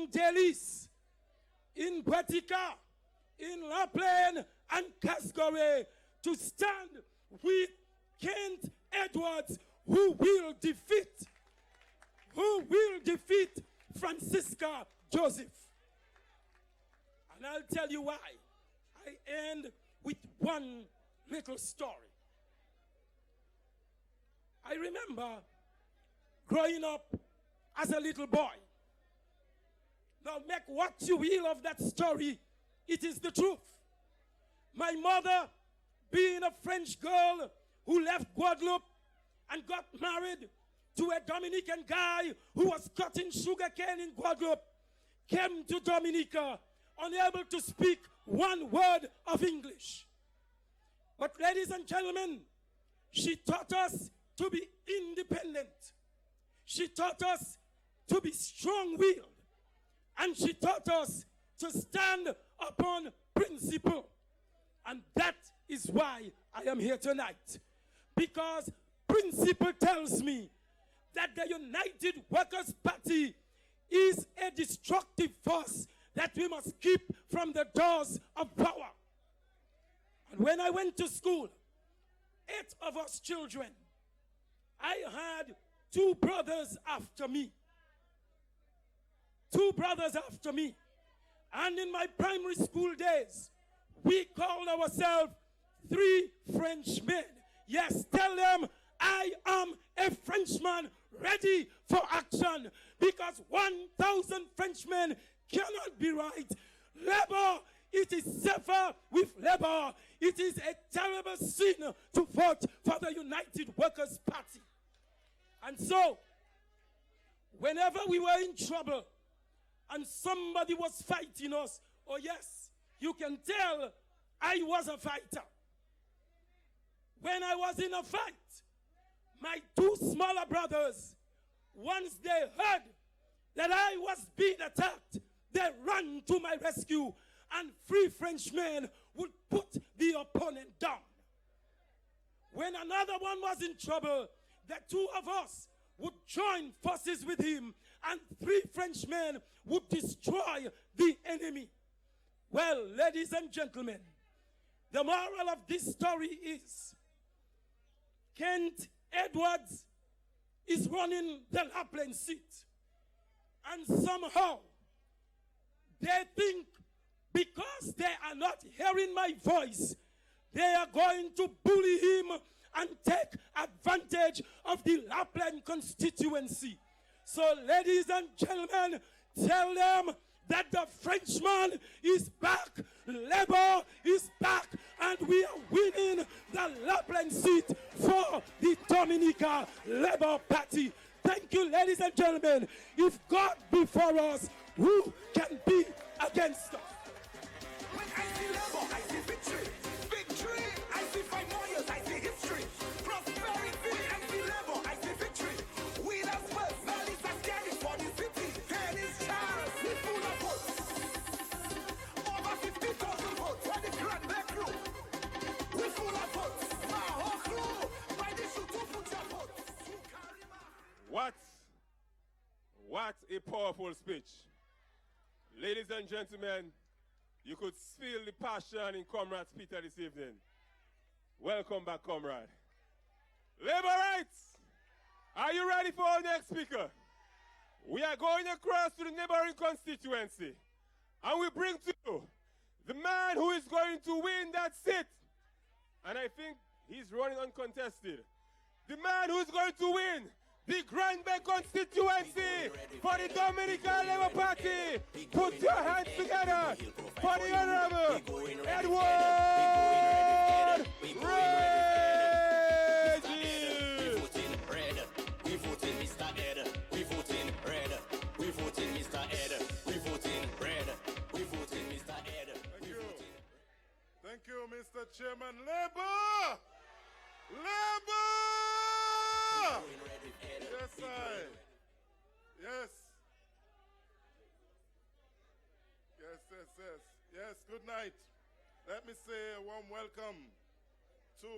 in Delis, in Batika, in La Plaine, and Casgore to stand with Kenneth Edwards, who will defeat Francisca Joseph. And I'll tell you why. I end with one little story. I remember growing up as a little boy. Now make what you will of that story, it is the truth. My mother, being a French girl who left Guadeloupe and got married to a Dominican guy who was cutting sugarcane in Guadeloupe, came to Dominica unable to speak one word of English. But ladies and gentlemen, she taught us to be independent. She taught us to be strong-willed. And she taught us to stand upon principle. And that is why I am here tonight. Because principle tells me that the United Workers' Party is a destructive force that we must keep from the doors of power. And when I went to school, 8 of us children, I had 2 brothers after me. 2 brothers after me. And in my primary school days, we called ourselves 3 Frenchmen. Yes, tell them I am a Frenchman ready for action, because 1,000 Frenchmen cannot be right. Labor, it is safer with labor. It is a terrible sin to vote for the United Workers' Party. And so, whenever we were in trouble and somebody was fighting us, oh yes, you can tell I was a fighter. When I was in a fight, my 2 smaller brothers, once they heard that I was being attacked, they ran to my rescue, and 3 Frenchmen would put the opponent down. When another one was in trouble, the 2 of us would join forces with him, and 3 Frenchmen would destroy the enemy. Well, ladies and gentlemen, the moral of this story is Kenneth Edwards is running the La Plaine seat. And somehow, they think because they are not hearing my voice, they are going to bully him and take advantage of the La Plaine constituency. So, ladies and gentlemen, tell them that the Frenchman is back, Labour is back, and we are winning the La Plaine seat for the Dominica Labour Party. Thank you, ladies and gentlemen. If God be for us, who can be against us? When I see Labour, I see victory. Victory, I see 5 more years, I see history. Prosperity, I see Labour, I see victory. Winners first, Minister Skerritt for the city. Tennis Charles, we full of votes. Over 50,000 votes for the Grand Black crew. We full of votes. My whole crew, why they should to put your votes? What a powerful speech. Ladies and gentlemen, you could feel the passion in Comrade Peter this evening. Welcome back, comrade. Labor rights! Are you ready for our next speaker? We are going across to the neighboring constituency, and we bring to you the man who is going to win that seat. And I think he's running uncontested. The man who is going to win the Grand Bay constituency for the Dominican Labour Party. Put your hands together for the Honorable Edward Reggie. We voting red. We voting Mr. Ed. We voting red. We voting Mr. Ed. We voting red. We voting Mr. Ed. Thank you. Thank you, Mr. Chairman. Labour! Labour! Yes, I. Yes. Yes, good night. Let me say a warm welcome to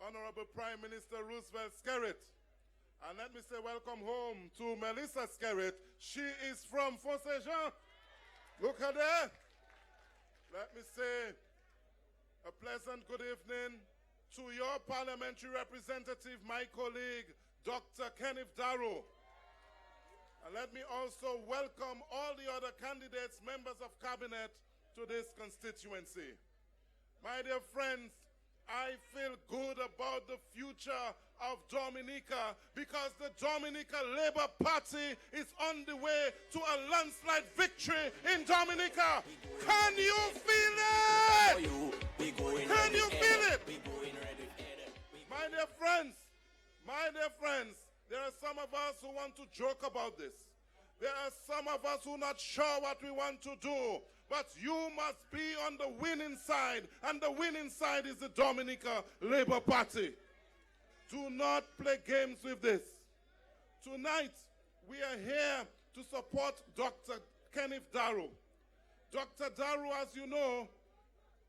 Honorable Prime Minister Roosevelt Skerritt And let me say welcome home to Minister Skerritt. She is from Fosse-Jean. Look at her. Let me say a pleasant good evening to your parliamentary representative, my colleague, Dr. Kenneth Darroux. And let me also welcome all the other candidates, members of cabinet, to this constituency. My dear friends, I feel good about the future of Dominica because the Dominica Labour Party is on the way to a landslide victory in Dominica. Can you feel it? Can you feel it? My dear friends, there are some of us who want to joke about this. There are some of us who are not sure what we want to do. But you must be on the winning side, and the winning side is the Dominica Labour Party. Do not play games with this. Tonight, we are here to support Dr. Kenneth Darroux. Dr. Darroux, as you know,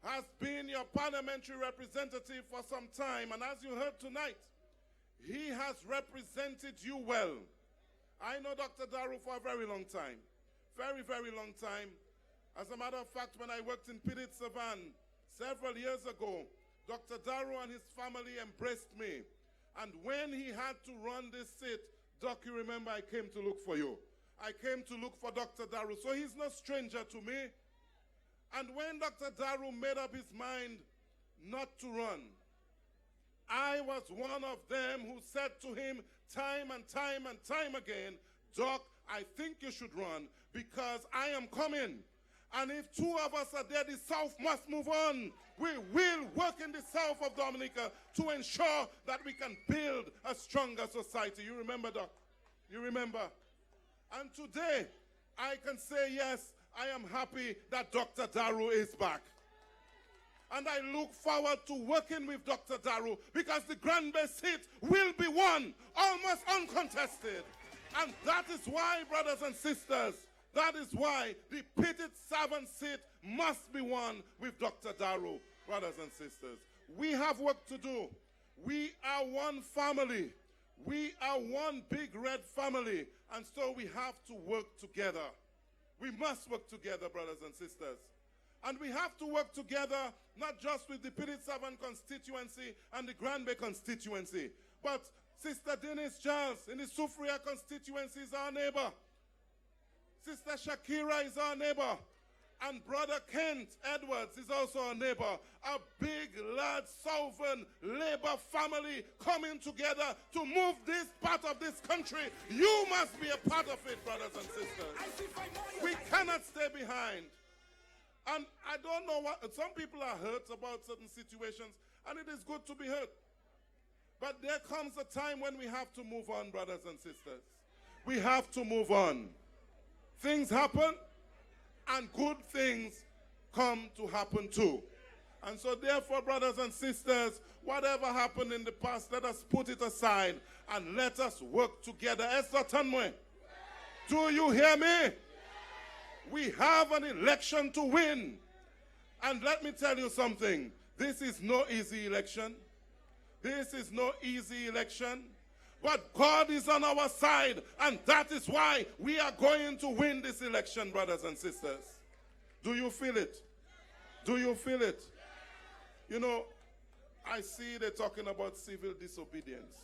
has been your parliamentary representative for some time, and as you heard tonight, he has represented you well. I know Dr. Darroux for a very long time, very, very long time. As a matter of fact, when I worked in Pilit-Savan several years ago, Dr. Darroux and his family embraced me. And when he had to run this seat, Doc, you remember I came to look for you. I came to look for Dr. Darroux. So he's no stranger to me. And when Dr. Darroux made up his mind not to run, I was one of them who said to him time and time and time again, Doc, I think you should run because I am coming. And if two of us are there, the South must move on. We will work in the South of Dominica to ensure that we can build a stronger society. You remember, Doc? You remember? And today, I can say, yes, I am happy that Dr. Darroux is back. And I look forward to working with Dr. Darroux because the Grand Bay seat will be won, almost uncontested. And that is why, brothers and sisters, that is why the Pilit-Savan seat must be won with Dr. Darroux, brothers and sisters. We have work to do. We are one family. We are one big red family. And so we have to work together. We must work together, brothers and sisters. And we have to work together not just with the Pilit-Savan constituency and the Grand Bay constituency, but Sister Denise Charles in the Soufriere constituency is our neighbor. Sister Shakira is our neighbor. And Brother Kent Edwards is also our neighbor. A big, large, Southern Labour family coming together to move this part of this country. You must be a part of it, brothers and sisters. We cannot stay behind. And I don't know what, some people are hurt about certain situations, and it is good to be hurt. But there comes a time when we have to move on, brothers and sisters. We have to move on. Things happen, and good things come to happen too. And so therefore, brothers and sisters, whatever happened in the past, let us put it aside and let us work together. Esther Tanwe, do you hear me? We have an election to win. And let me tell you something. This is no easy election. This is no easy election. But God is on our side, and that is why we are going to win this election, brothers and sisters. Do you feel it? Do you feel it? You know, I see they're talking about civil disobedience.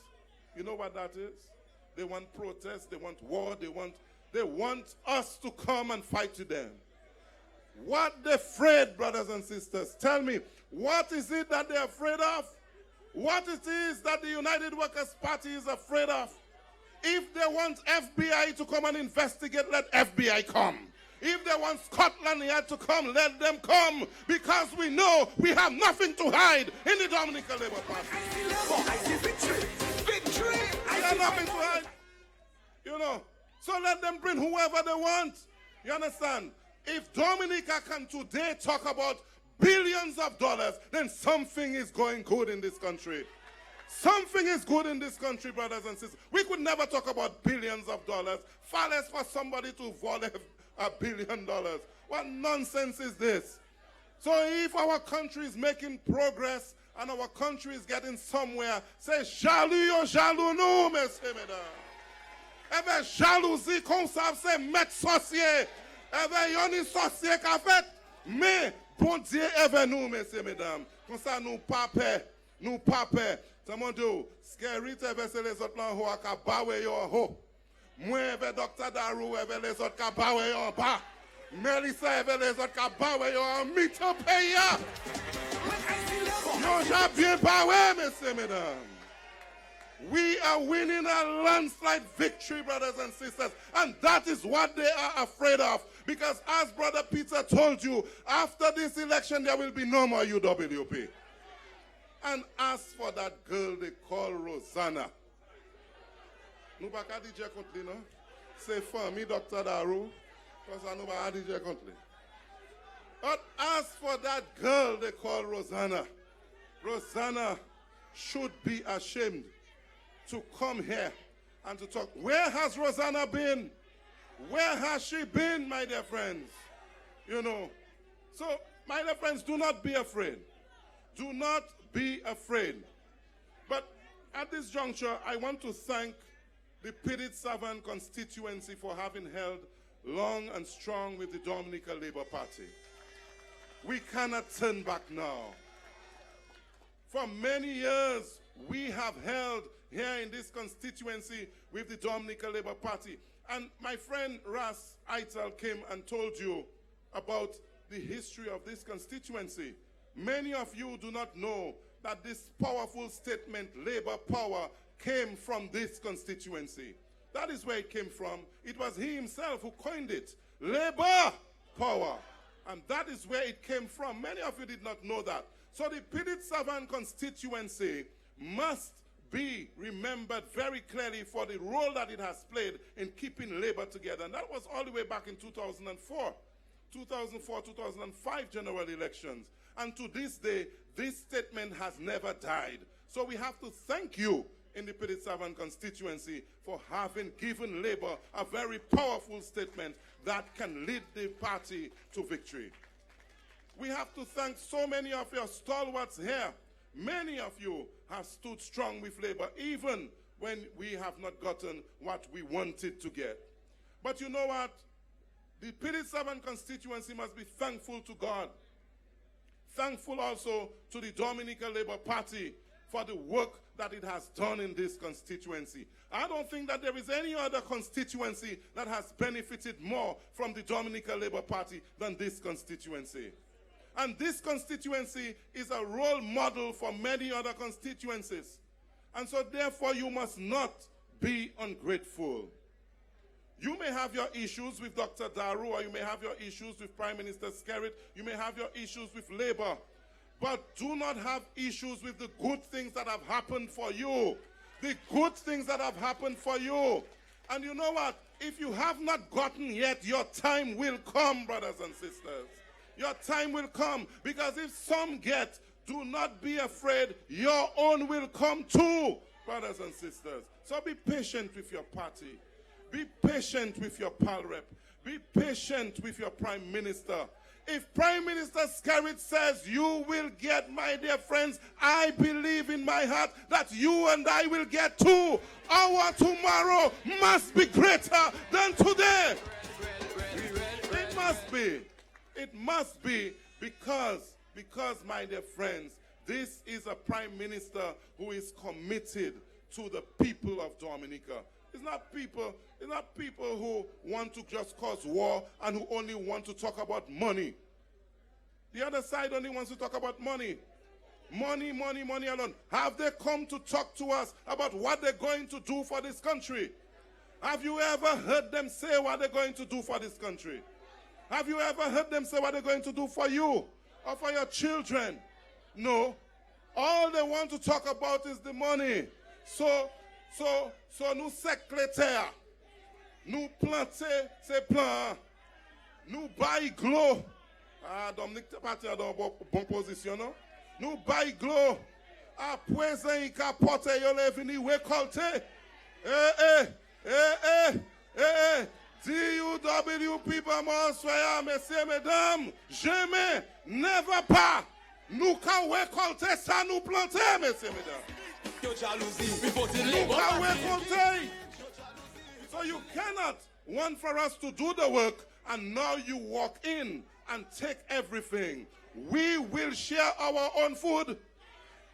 You know what that is? They want protest, they want war, they want us to come and fight to them. What they're afraid, brothers and sisters, tell me, what is it that they're afraid of? What it is that the United Workers' Party is afraid of? If they want FBI to come and investigate, let FBI come. If they want Scotland Yard to come, let them come. Because we know we have nothing to hide in the Dominica Labour Party. I see victory. Victory. We have nothing to hide. You know. So let them bring whoever they want. You understand? If Dominica can today talk about billions of dollars, then something is going good in this country. Something is good in this country, brothers and sisters. We could never talk about billions of dollars. Far less for somebody to volley $1 billion. What nonsense is this? So if our country is making progress and our country is getting somewhere. Say, jaloux yo jaloux nous, messieurs, mesdames. Eve jalousie comme ça, c'est mettre sorcier. Eve yon sorcier qu'a fait. Mais, bon Dieu, eve nous, messieurs, mesdames. Comme ça, nous pas peur. Nous pas peur. Tamondo, Skerritt eve se les autres là, ho a bawe yo ho. Moi, eve Dr. Darroux, eve les autres ka bawe yo ba. Melissa eve les autres ka bawe yo en mito peya. Yo ja bien bawe, messieurs, mesdames. We are winning a landslide victory, brothers and sisters. And that is what they are afraid of. Because as Brother Peter told you, after this election, there will be no more UWP. And as for that girl they call Rosanna, nous pas qu'à dire contre lui, non? C'est famille Dr. Darroux, parce que nous pas dire contre lui. But as for that girl they call Rosanna, Rosanna should be ashamed to come here and to talk. Where has Rosanna been? Where has she been, my dear friends? You know. So, my dear friends, do not be afraid. Do not be afraid. But at this juncture, I want to thank the Pitted Savannah constituency for having held long and strong with the Dominica Labour Party. We cannot turn back now. For many years, we have held here in this constituency with the Dominica Labour Party. And my friend Ras Aital came and told you about the history of this constituency. Many of you do not know that this powerful statement, Labour power, came from this constituency. That is where it came from. It was he himself who coined it. Labour power. And that is where it came from. Many of you did not know that. So the Pitted Savannah constituency must be remembered very clearly for the role that it has played in keeping Labour together. And that was all the way back in 2004, 2005 general elections. And to this day, this statement has never died. So we have to thank you in the Pitted Savannah constituency for having given Labour a very powerful statement that can lead the party to victory. We have to thank so many of your stalwarts here. Many of you have stood strong with Labour, even when we have not gotten what we wanted to get. But you know what? The Pitted Savannah constituency must be thankful to God. Thankful also to the Dominica Labour Party for the work that it has done in this constituency. I don't think that there is any other constituency that has benefited more from the Dominica Labour Party than this constituency. And this constituency is a role model for many other constituencies. And so therefore you must not be ungrateful. You may have your issues with Dr. Darroux, or you may have your issues with Prime Minister Skerritt, you may have your issues with Labour, but do not have issues with the good things that have happened for you. The good things that have happened for you. And you know what? If you have not gotten yet, your time will come, brothers and sisters. Your time will come, because if some get, do not be afraid, your own will come too, brothers and sisters. So be patient with your party. Be patient with your pal rep. Be patient with your prime minister. If Prime Minister Skerritt says you will get, my dear friends, I believe in my heart that you and I will get too. Our tomorrow must be greater than today. It must be. It must be, because, my dear friends, this is a prime minister who is committed to the people of Dominica. It's not people who want to just cause war and who only want to talk about money. The other side only wants to talk about money. Money, money, money alone. Have they come to talk to us about what they're going to do for this country? Have you ever heard them say what they're going to do for this country? Have you ever heard them say what they're going to do for you or for your children? No. All they want to talk about is the money. So nous secrétaires, nous planter ces plans, nous bail glos. Ah, Dominique, t'es parti dans bonne position, non? Nous bail glos. Après ça, il capote, il est venu récolter. DUW people, messieurs, mesdames, jamais, never pas. Nous ka récolter ça nous planter, messieurs, mesdames. Your jalousie, we voted Nous Labour. ka récolter. So you cannot want for us to do the work and now you walk in and take everything. We will share our own food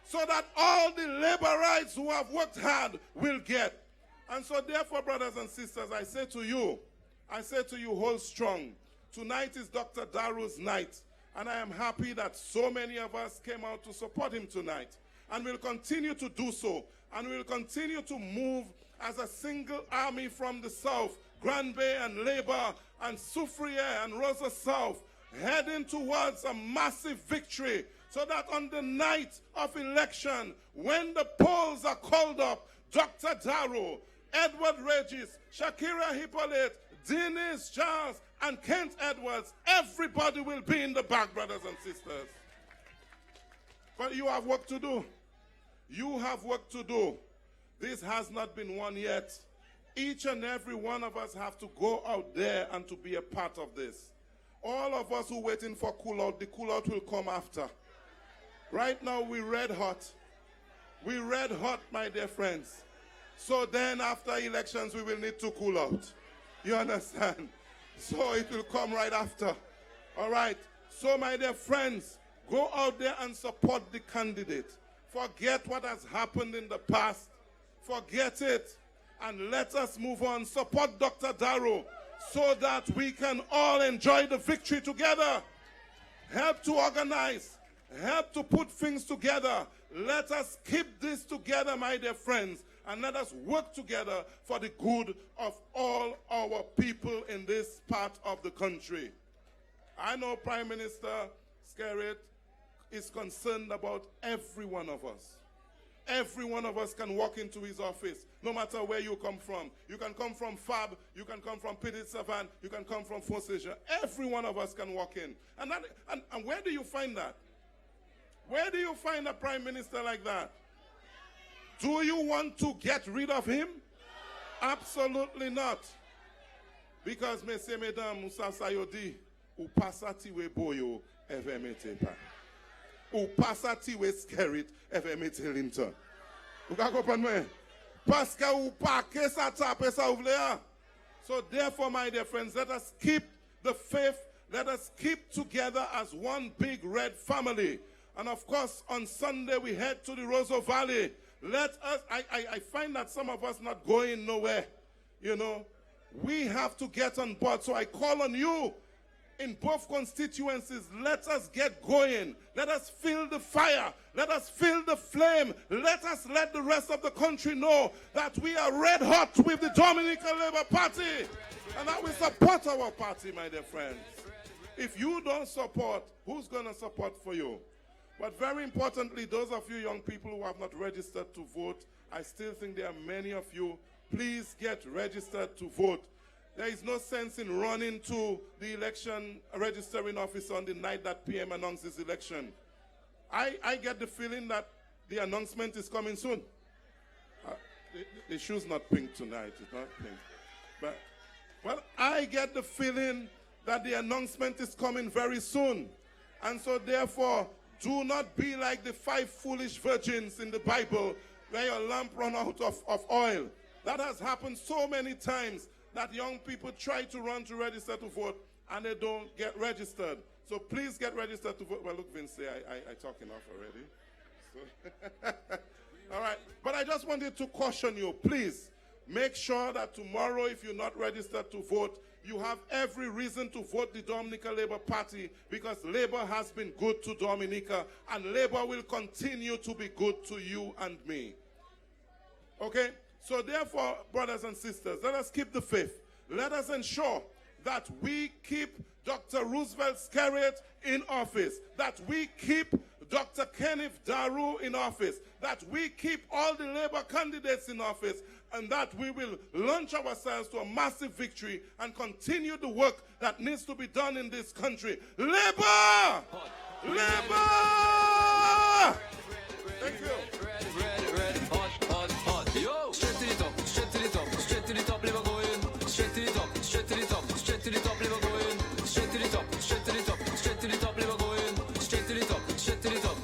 so that all the laborites who have worked hard will get. And so therefore, brothers and sisters, I say to you, hold strong. Tonight is Dr. Darroux's night. And I am happy that so many of us came out to support him tonight. And we'll continue to do so. And we'll continue to move as a single army from the south, Grand Bay and Labour and Soufriere and Rosa South, heading towards a massive victory so that on the night of election, when the polls are called up, Dr. Darroux, Edward Regis, Shakira Hippolyte, Denise Charles, and Kent Edwards, everybody will be in the back, brothers and sisters. But you have work to do. You have work to do. This has not been won yet. Each and every one of us have to go out there and to be a part of this. All of us who are waiting for cool out, the cool out will come after. Right now, we're red hot. We're red hot, my dear friends. So then after elections, we will need to cool out. You understand? So it will come right after. All right. So my dear friends, go out there and support the candidate. Forget what has happened in the past. Forget it. And let us move on. Support Dr. Darroux so that we can all enjoy the victory together. Help to organize. Help to put things together. Let us keep this together, my dear friends. And let us work together for the good of all our people in this part of the country. I know Prime Minister Skerritt is concerned about every one of us. Every one of us can walk into his office, no matter where you come from. You can come from Fab, you can come from Petit Savan, you can come from Fonseca. Every one of us can walk in. And where do you find that? Where do you find a Prime Minister like that? Do you want to get rid of him? Absolutely not. Because, messieurs, mesdames, Moussa Sayodi, ou pasati we boyo, eve mete pa. Ou pasati we Skerritt, eve mete Linton. Ou ka kompren mwen? Paske ou pa ke sa tape sa ouvle. So therefore, my dear friends, let us keep the faith. Let us keep together as one big red family. And of course, on Sunday, we head to the Roseau Valley. Let us, I find that some of us not going nowhere. You know, we have to get on board. So I call on you in both constituencies. Let us get going. Let us feel the fire. Let us feel the flame. Let us let the rest of the country know that we are red hot with the Dominican Labour Party and that we support our party, my dear friends. If you don't support, who's going to support for you? But very importantly, those of you young people who have not registered to vote, I still think there are many of you. Please get registered to vote. There is no sense in running to the election registering office on the night that PM announces election. I get the feeling that the announcement is coming soon. The shoe's not pink tonight. It's not pink. But I get the feeling that the announcement is coming very soon. And so therefore, do not be like the 5 foolish virgins in the Bible where your lamp run out of oil. That has happened so many times that young people try to run to register to vote and they don't get registered. So please get registered to vote. Well, look, Vince, I talk enough already. So all right. But I just wanted to caution you, please, make sure that tomorrow, if you're not registered to vote, you have every reason to vote the Dominica Labour Party because Labour has been good to Dominica and Labour will continue to be good to you and me. Okay? So therefore, brothers and sisters, let us keep the faith. Let us ensure that we keep Dr. Roosevelt Skerritt in office, that we keep Dr. Kenneth Darroux in office, that we keep all the Labour candidates in office, and that we will launch ourselves to a massive victory and continue the work that needs to be done in this country. Labour! Labour! Thank you. Yo, straight to the top, straight to the top, straight to the top, Labour going. Straight to the top, straight to the top, straight to the top, Labour going. Straight to the top, straight to the top, straight to the top, Labour going. Straight to the top, straight to the top.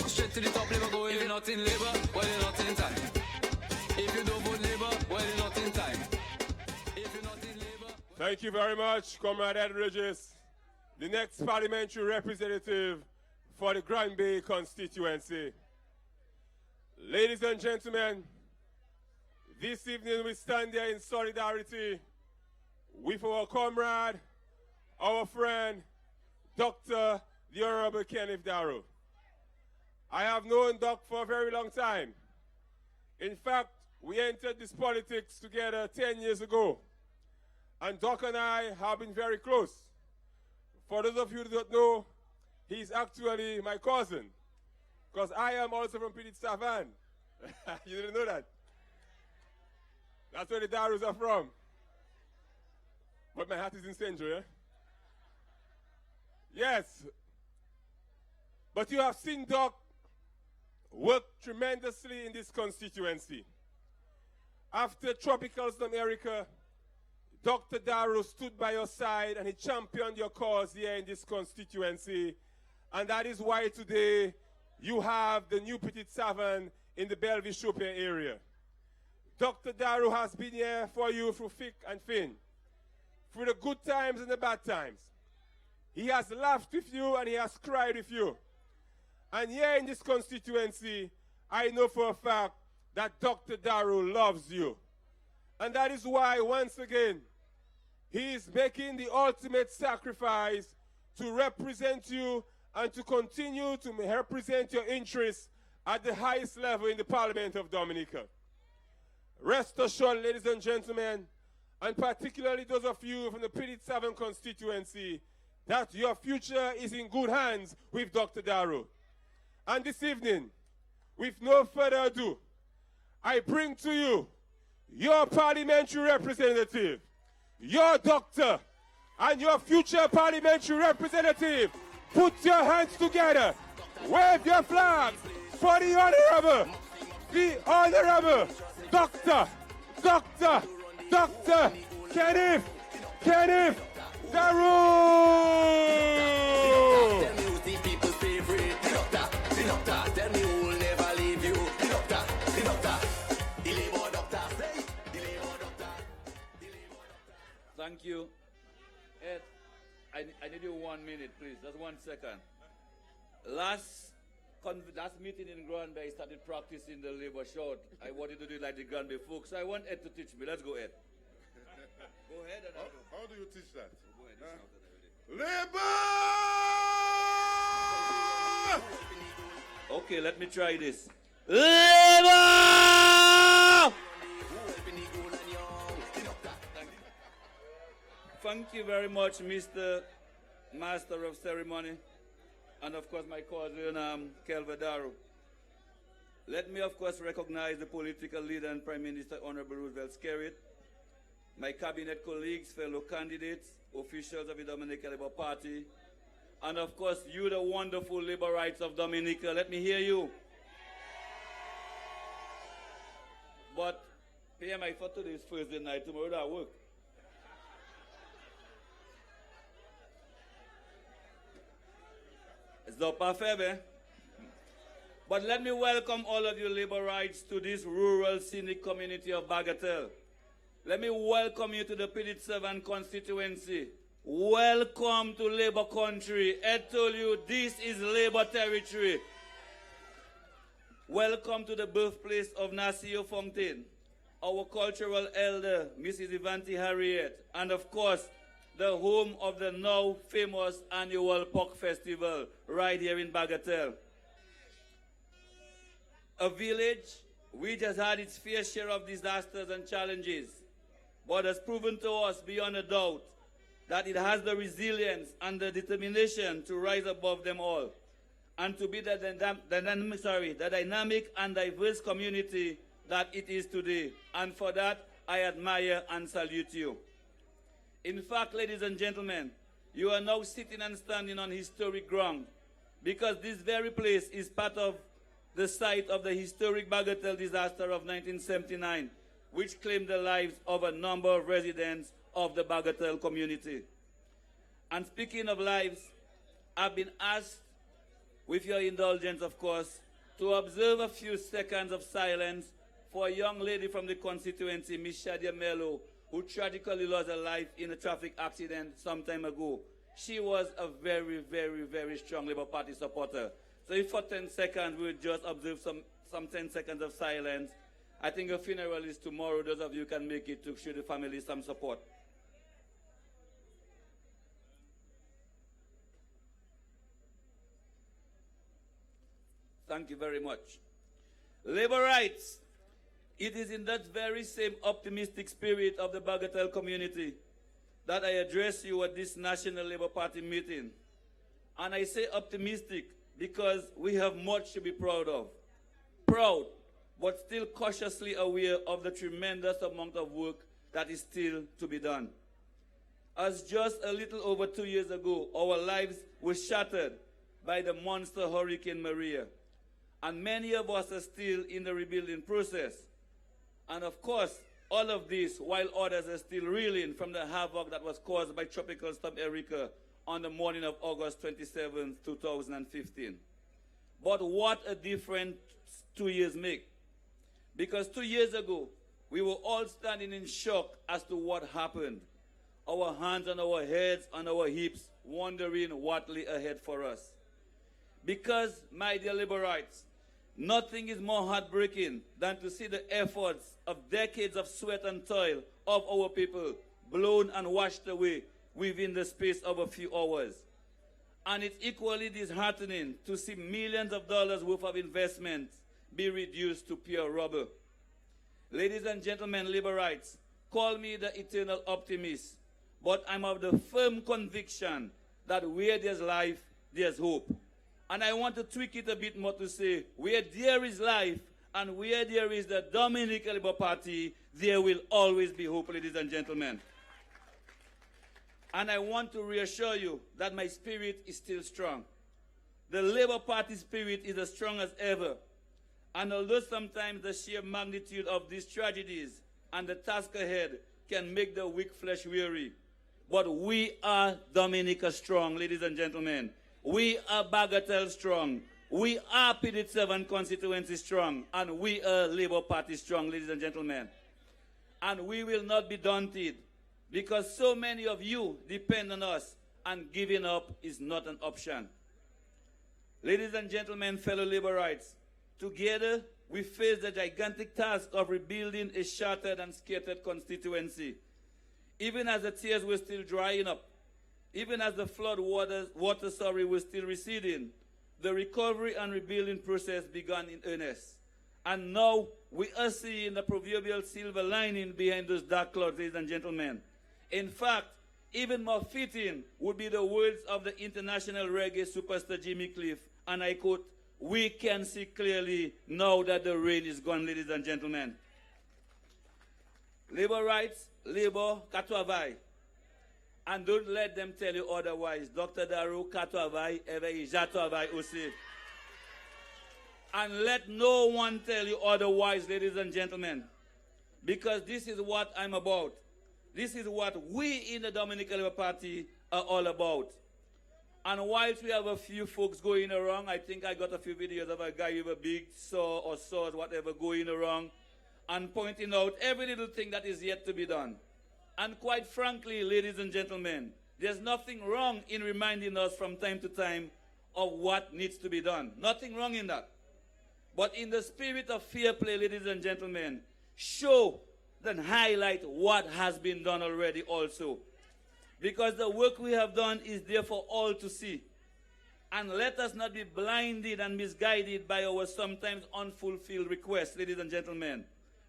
Thank you very much, Comrade Ed Regis, the next parliamentary representative for the Grand Bay constituency. Ladies and gentlemen, this evening we stand here in solidarity with our comrade, our friend, Dr. the Honorable Kenneth Darroux. I have known Doc for a very long time. In fact, we entered this politics together 10 years ago. And Doc and I have been very close. For those of you who don't know, he's actually my cousin, because I am also from Petit Savan. You didn't know that? That's where the Darroux are from. But my heart is in Central, eh? Yes. But you have seen Doc work tremendously in this constituency. After Tropicals America, Dr. Darroux stood by your side and he championed your cause here in this constituency. And that is why today you have the new Petit Savan in the Bellevue-Chopin area. Dr. Darroux has been here for you through thick and thin, through the good times and the bad times. He has laughed with you and he has cried with you. And here in this constituency, I know for a fact that Dr. Darroux loves you. And that is why, once again, he is making the ultimate sacrifice to represent you and to continue to represent your interests at the highest level in the Parliament of Dominica. Rest assured, ladies and gentlemen, and particularly those of you from the Petit Savan constituency, that your future is in good hands with Dr. Darroux. And this evening, with no further ado, I bring to you your parliamentary representative, your doctor, and your future parliamentary representative. Put your hands together, wave your flags for the Honorable Dr. Kenneth Darroux. Thank you. Ed, I need you 1 minute, please. Just 1 second. Last meeting in Grand Bay, I started practicing the labor short. I wanted to do it like the Grand Bay folks. So I want Ed to teach me. Let's go, Ed. Go ahead. And how do you teach that? Go ahead. Labor! Okay, let me try this. Labor! Thank you very much, Mr. Master of Ceremony, and of course my cousin, Kenneth Darroux. Let me, of course, recognize the political leader and Prime Minister, Honorable Roosevelt Skerritt, my cabinet colleagues, fellow candidates, officials of the Dominica Labour Party, and of course, you, the wonderful labor rights of Dominica. Let me hear you. But, PMI, for today's Thursday night, tomorrow that work. It's not perfect, eh? But let me welcome all of you labor rights to this rural scenic community of Bagatelle. Let me welcome you to the Petit Savan constituency. Welcome to Labour country. Ed told you this is Labour territory. Welcome to the birthplace of Nasio Fontaine, our cultural elder, Mrs. Ivanti Harriet, and of course, the home of the now famous annual Pork Festival right here in Bagatelle. A village which has had its fair share of disasters and challenges, but has proven to us beyond a doubt that it has the resilience and the determination to rise above them all and to be the dynamic and diverse community that it is today. And for that, I admire and salute you. In fact, ladies and gentlemen, you are now sitting and standing on historic ground because this very place is part of the site of the historic Bagatelle disaster of 1979, which claimed the lives of a number of residents of the Bagatelle community. And speaking of lives, I've been asked, with your indulgence of course, to observe a few seconds of silence for a young lady from the constituency, Miss Shadia Mello, who tragically lost her life in a traffic accident some time ago. She was a very, very, very strong Labour Party supporter. So if for 10 seconds we would just observe some 10 seconds of silence, I think her funeral is tomorrow. Those of you can make it to show the family some support. Thank you very much. Labour rights. It is in that very same optimistic spirit of the Bagatelle community that I address you at this National Labour Party meeting. And I say optimistic because we have much to be proud of. Proud, but still cautiously aware of the tremendous amount of work that is still to be done. As just a little over 2 years ago, our lives were shattered by the monster Hurricane Maria. And many of us are still in the rebuilding process. And of course, all of this while others are still reeling from the havoc that was caused by Tropical Storm Erika on the morning of August 27, 2015. But what a difference 2 years make. Because 2 years ago, we were all standing in shock as to what happened. Our hands on our heads, on our hips, wondering what lay ahead for us. Because, my dear Laborites, nothing is more heartbreaking than to see the efforts of decades of sweat and toil of our people blown and washed away within the space of a few hours. And it's equally disheartening to see millions of dollars worth of investment be reduced to pure rubber. Ladies and gentlemen, Laborites, call me the eternal optimist, but I'm of the firm conviction that where there's life, there's hope. And I want to tweak it a bit more to say, where there is life and where there is the Dominican Labour Party, there will always be hope, ladies and gentlemen. And I want to reassure you that my spirit is still strong. The Labour Party spirit is as strong as ever. And although sometimes the sheer magnitude of these tragedies and the task ahead can make the weak flesh weary, but we are Dominica strong, ladies and gentlemen. We are Bagatelle strong. We are PD7 constituency strong. And we are Labour Party strong, ladies and gentlemen. And we will not be daunted because so many of you depend on us and giving up is not an option. Ladies and gentlemen, fellow Laborites, together we face the gigantic task of rebuilding a shattered and scattered constituency. Even as the tears were still drying up, even as the flood water was still receding, the recovery and rebuilding process began in earnest. And now we are seeing the proverbial silver lining behind those dark clouds, ladies and gentlemen. In fact, even more fitting would be the words of the international reggae superstar Jimmy Cliff, and I quote, "We can see clearly now that the rain is gone," ladies and gentlemen. Labour rights, Labour, Katwavai. And don't let them tell you otherwise. Dr. Darroux, Katwavai, Eveille, Jatwavai, aussi. And let no one tell you otherwise, ladies and gentlemen. Because this is what I'm about. This is what we in the Dominican Labour Party are all about. And whilst we have a few folks going around, I think I got a few videos of a guy with a big saw or saws, whatever, going around and pointing out every little thing that is yet to be done. And quite frankly, ladies and gentlemen, there's nothing wrong in reminding us from time to time of what needs to be done. Nothing wrong in that. But in the spirit of fair play, ladies and gentlemen, show and highlight what has been done already also. Because the work we have done is there for all to see. And let us not be blinded and misguided by our sometimes unfulfilled requests, ladies and gentlemen.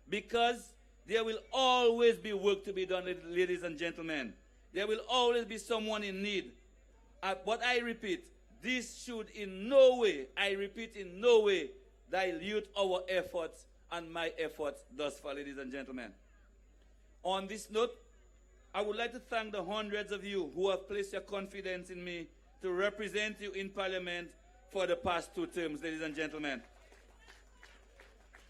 Because there will always be work to be done, ladies and gentlemen. There will always be someone in need. But I repeat, this should in no way, I repeat in no way, dilute our efforts and my efforts thus far, ladies and gentlemen. On this note, I would like to thank the hundreds of you who have placed your confidence in me to represent you in Parliament for the past 2 terms, ladies and gentlemen.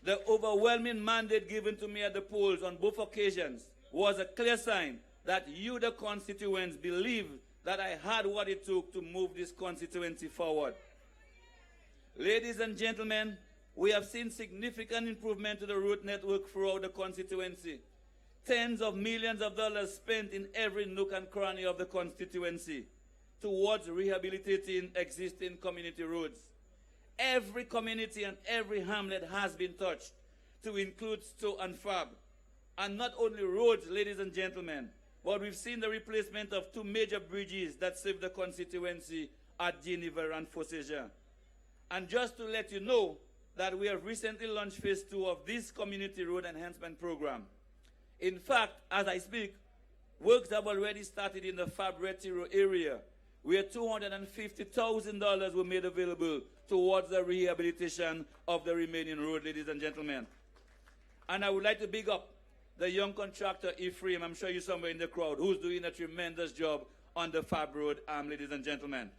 The overwhelming mandate given to me at the polls on both occasions was a clear sign that you, the constituents, believe that I had what it took to move this constituency forward. Ladies and gentlemen, we have seen significant improvement to the road network throughout the constituency. tens of millions of dollars spent in every nook and cranny of the constituency towards rehabilitating existing community roads. Every community and every hamlet has been touched, to include Stowe and Fab. And not only roads, ladies and gentlemen, but we've seen the replacement of two major bridges that serve the constituency at Geneva and Fosséjean. And just to let you know that we have recently launched phase 2 of this community road enhancement program. In fact, as I speak, works have already started in the Fab Retiro area, where $250,000 were made available towards the rehabilitation of the remaining road, ladies and gentlemen. And I would like to big up the young contractor, Ephraim, I'm sure you're somewhere in the crowd, who's doing a tremendous job on the Fab Road, ladies and gentlemen.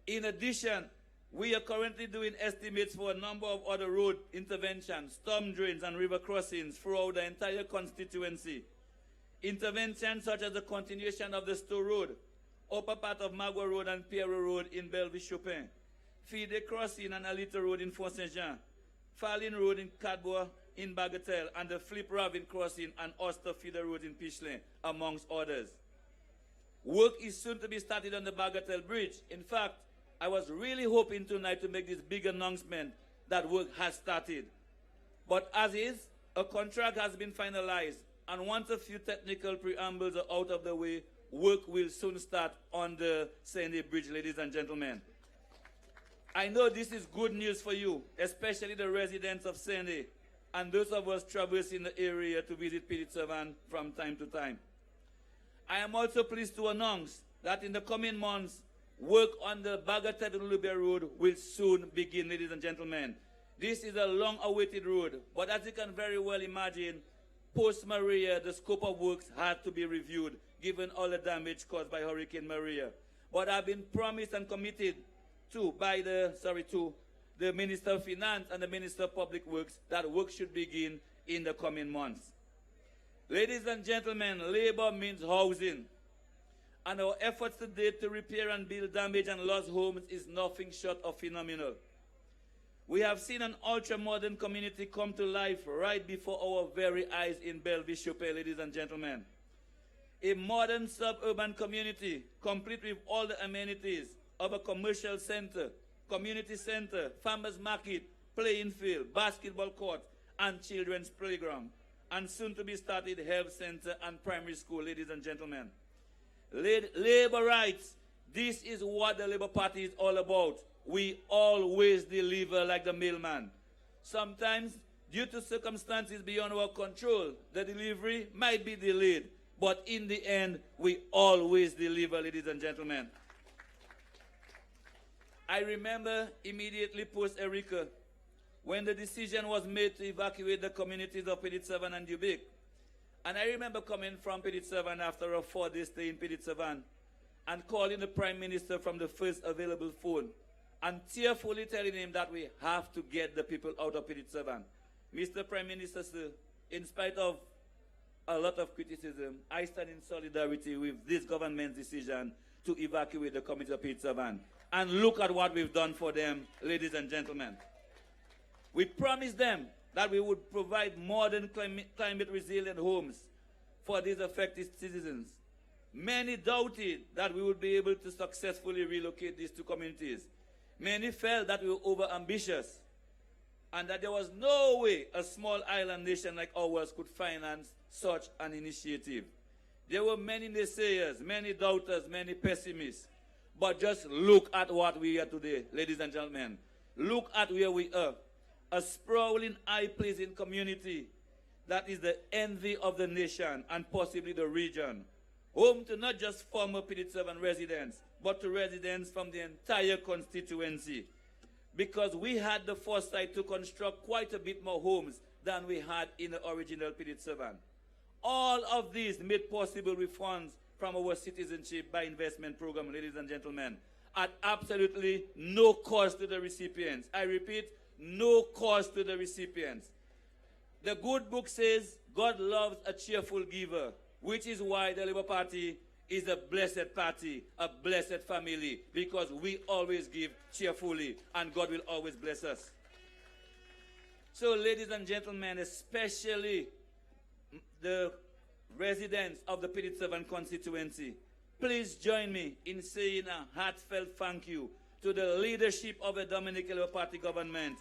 In addition, we are currently doing estimates for a number of other road interventions, storm drains and river crossings throughout the entire constituency. Interventions such as the continuation of the Stowe Road, upper part of Magua Road and Pierrot Road in Belleville-Chopin, Fide Crossing and Alita Road in Fort-Saint-Jean, Fallin Road in Cadbois in Bagatelle, and the Flip Ravine Crossing and Oster Feeder Road in Pichelin, amongst others. Work is soon to be started on the Bagatelle Bridge. In fact, I was really hoping tonight to make this big announcement that work has started. But as is, a contract has been finalized, and once a few technical preambles are out of the way, work will soon start on the Sandy Bridge, ladies and gentlemen. I know this is good news for you, especially the residents of Sandy, and those of us traversing the area to visit Pilit-Savan from time to time. I am also pleased to announce that in the coming months, work on the Bagatelle-Lubia Road will soon begin, ladies and gentlemen. This is a long-awaited road, but as you can very well imagine, post-Maria, the scope of works had to be reviewed, given all the damage caused by Hurricane Maria. But I've been promised and committed to the Minister of Finance and the Minister of Public Works that work should begin in the coming months. Ladies and gentlemen, labor means housing. And our efforts today to repair and build damaged and lost homes is nothing short of phenomenal. We have seen an ultra-modern community come to life right before our very eyes in Belleville-Chopin, ladies and gentlemen. A modern suburban community, complete with all the amenities of a commercial center, community center, farmers market, playing field, basketball court, and children's playground, and soon to be started health center and primary school, ladies and gentlemen. Labor rights, this is what the Labour Party is all about. We always deliver like the mailman. Sometimes, due to circumstances beyond our control, the delivery might be delayed, but in the end, we always deliver, ladies and gentlemen. I remember immediately post-Erika, when the decision was made to evacuate the communities of Pilit-Savan and Dubic. And I remember coming from Pilit-Savan after a 4-day stay in Pilit-Savan and calling the Prime Minister from the first available phone and tearfully telling him that we have to get the people out of Pilit-Savan. Mr. Prime Minister, sir, in spite of a lot of criticism, I stand in solidarity with this government's decision to evacuate the community of Pilit-Savan. And look at what we've done for them, ladies and gentlemen. We promised them that we would provide modern climate resilient homes for these affected citizens. Many doubted that we would be able to successfully relocate these two communities. Many felt that we were over-ambitious and that there was no way a small island nation like ours could finance such an initiative. There were many naysayers, many doubters, many pessimists. But just look at what we are today, ladies and gentlemen. Look at where we are. A sprawling, eye-pleasing community that is the envy of the nation and possibly the region. Home to not just former Pilit-Savan residents, but to residents from the entire constituency. Because we had the foresight to construct quite a bit more homes than we had in the original Pilit-Savan. All of these made possible with funds from our citizenship by investment program, ladies and gentlemen, at absolutely no cost to the recipients. I repeat, no cost to the recipients. The good book says God loves a cheerful giver, which is why the Labour Party is a blessed party, a blessed family, because we always give cheerfully, and God will always bless us. So, ladies and gentlemen, especially the residents of the Pitt-7 constituency, please join me in saying a heartfelt thank you to the leadership of the Dominican Labour Party government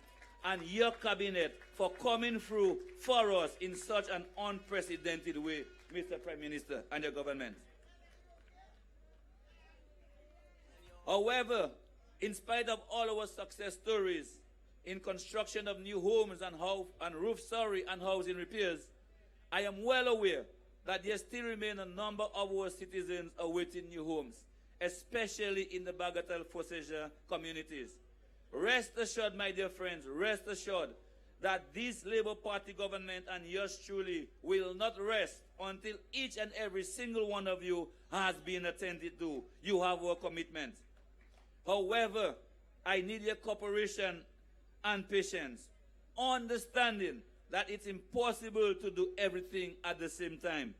and your cabinet for coming through for us in such an unprecedented way, Mr. Prime Minister and your government. However, in spite of all our success stories in construction of new homes and housing repairs, I am well aware that there still remain a number of our citizens awaiting new homes, especially in the Bagatelle-Fossegea communities. Rest assured, my dear friends, rest assured that this Labour Party government and yours truly will not rest until each and every single one of you has been attended to. You have our commitment. However, I need your cooperation and patience, understanding that it's impossible to do everything at the same time,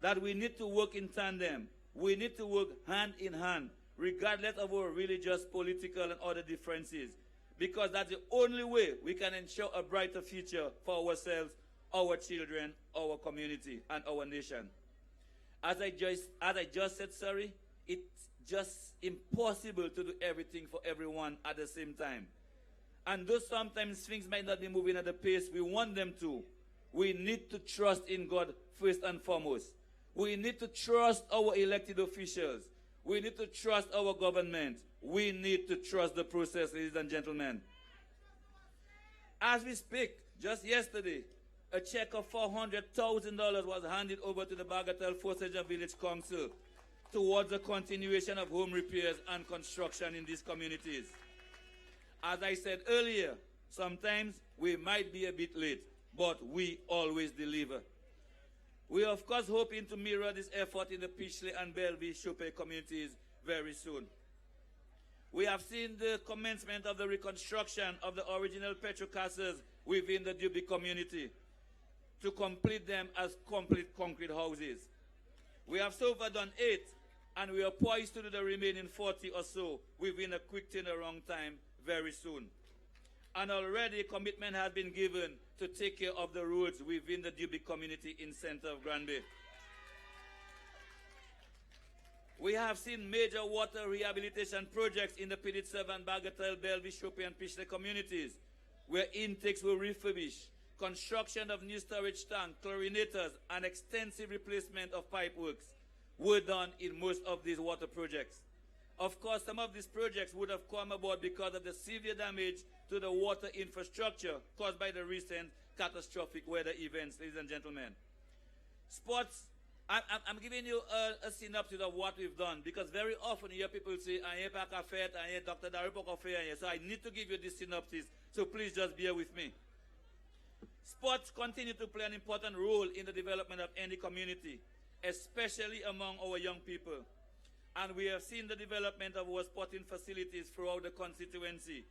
that we need to work in tandem, we need to work hand in hand, regardless of our religious, political, and other differences, because that's the only way we can ensure a brighter future for ourselves, our children, our community, and our nation. As I just said, sorry, it's just impossible to do everything for everyone at the same time. And though sometimes things might not be moving at the pace we want them to, we need to trust in God first and foremost. We need to trust our elected officials. We need to trust our government. We need to trust the process, ladies and gentlemen. As we speak, just yesterday, a check of $400,000 was handed over to the Bagatelle-Fossegea Village Council towards the continuation of home repairs and construction in these communities. As I said earlier, sometimes we might be a bit late, but we always deliver. We are, of course, hoping to mirror this effort in the Pichley and Belleville-Chope communities very soon. We have seen the commencement of the reconstruction of the original petrocasters within the Duby community to complete them as complete concrete houses. We have so far done 8, and we are poised to do the remaining 40 or so within a quick turnaround time very soon. And already commitment has been given to take care of the roads within the Duby community in center of Granby. We have seen major water rehabilitation projects in the Pitt-7, Bagatelle, Belleville, Chope, and Pichley communities, where intakes were refurbished, construction of new storage tanks, chlorinators, and extensive replacement of pipeworks were done in most of these water projects. Of course, some of these projects would have come about because of the severe damage to the water infrastructure caused by the recent catastrophic weather events, ladies and gentlemen. Sports, I'm giving you a synopsis of what we've done, because very often you hear people say, I hear Pakafet, I hear Dr. Darroux Pakafet, so I need to give you this synopsis, so please just bear with me. Sports continue to play an important role in the development of any community, especially among our young people. And we have seen the development of our sporting facilities throughout the constituency.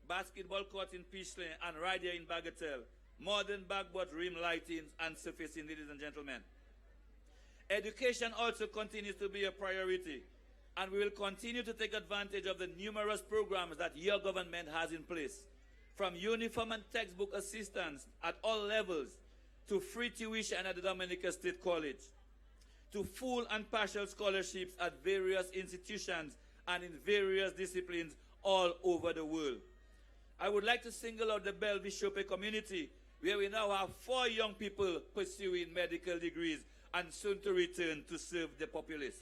Basketball courts in Pichley and right here in Bagatelle. Modern backboard rim lighting and surfacing, ladies and gentlemen. Education also continues to be a priority. And we will continue to take advantage of the numerous programs that your government has in place. From uniform and textbook assistance at all levels, to free tuition at the Dominica State College, to full and partial scholarships at various institutions and in various disciplines all over the world. I would like to single out the Belleville-Chope community, where we now have 4 young people pursuing medical degrees and soon to return to serve the populace.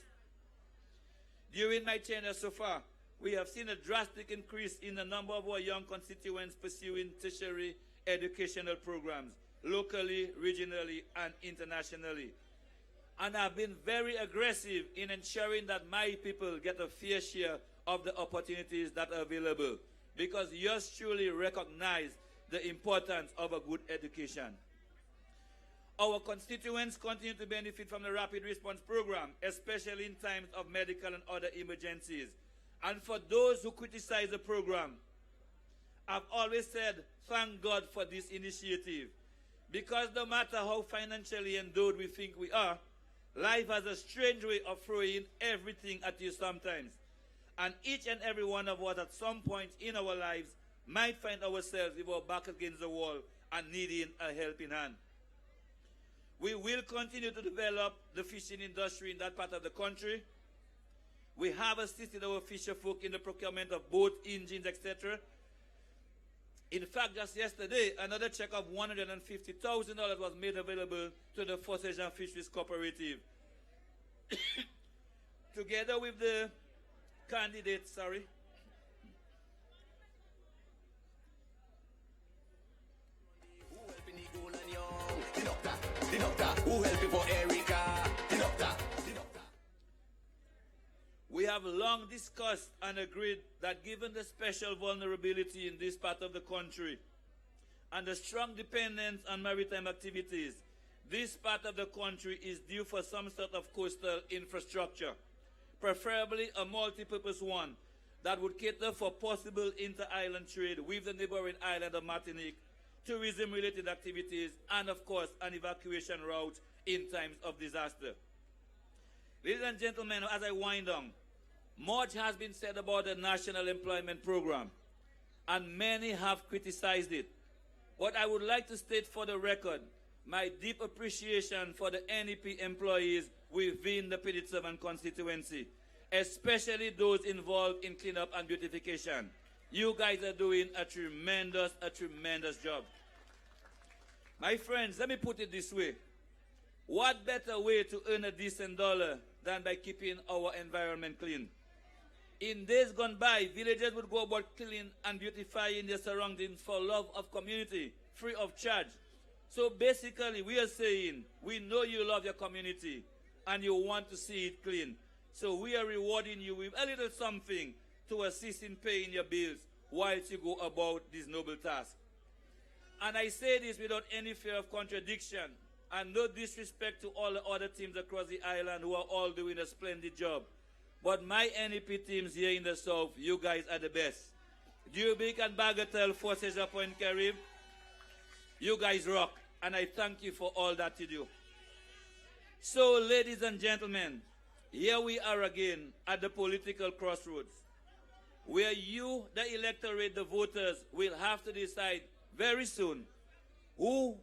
During my tenure so far, we have seen a drastic increase in the number of our young constituents pursuing tertiary educational programs, locally, regionally, and internationally. And I've been very aggressive in ensuring that my people get a fair share of the opportunities that are available, because yours truly recognize the importance of a good education. Our constituents continue to benefit from the Rapid Response Program, especially in times of medical and other emergencies. And for those who criticize the program, I've always said, thank God for this initiative, because no matter how financially endowed we think we are, life has a strange way of throwing everything at you sometimes. And each and every one of us at some point in our lives might find ourselves with our back against the wall and needing a helping hand. We will continue to develop the fishing industry in that part of the country. We have assisted our fisher folk in the procurement of boat engines, etc. In fact, just yesterday, another check of $150,000 was made available to the Forsajan Fisheries Cooperative. Together with the candidates, we have long discussed and agreed that given the special vulnerability in this part of the country and the strong dependence on maritime activities, this part of the country is due for some sort of coastal infrastructure, preferably a multi-purpose one that would cater for possible inter-island trade with the neighboring island of Martinique, tourism-related activities, and of course, an evacuation route in times of disaster. Ladies and gentlemen, as I wind down, much has been said about the National Employment Program, and many have criticized it. But I would like to state for the record my deep appreciation for the NEP employees within the Pitt-7 constituency, especially those involved in cleanup and beautification. You guys are doing a tremendous job. My friends, let me put it this way. What better way to earn a decent dollar than by keeping our environment clean? In days gone by, villagers would go about cleaning and beautifying their surroundings for love of community, free of charge. So basically, we are saying, we know you love your community and you want to see it clean. So we are rewarding you with a little something to assist in paying your bills whilst you go about this noble task. And I say this without any fear of contradiction and no disrespect to all the other teams across the island who are all doing a splendid job. But my NEP teams here in the south, you guys are the best. Dubic and Bagatelle, Forsajan Point Carib, you guys rock. And I thank you for all that you do. So, ladies and gentlemen, here we are again at the political crossroads, where you, the electorate, the voters, will have to decide very soon who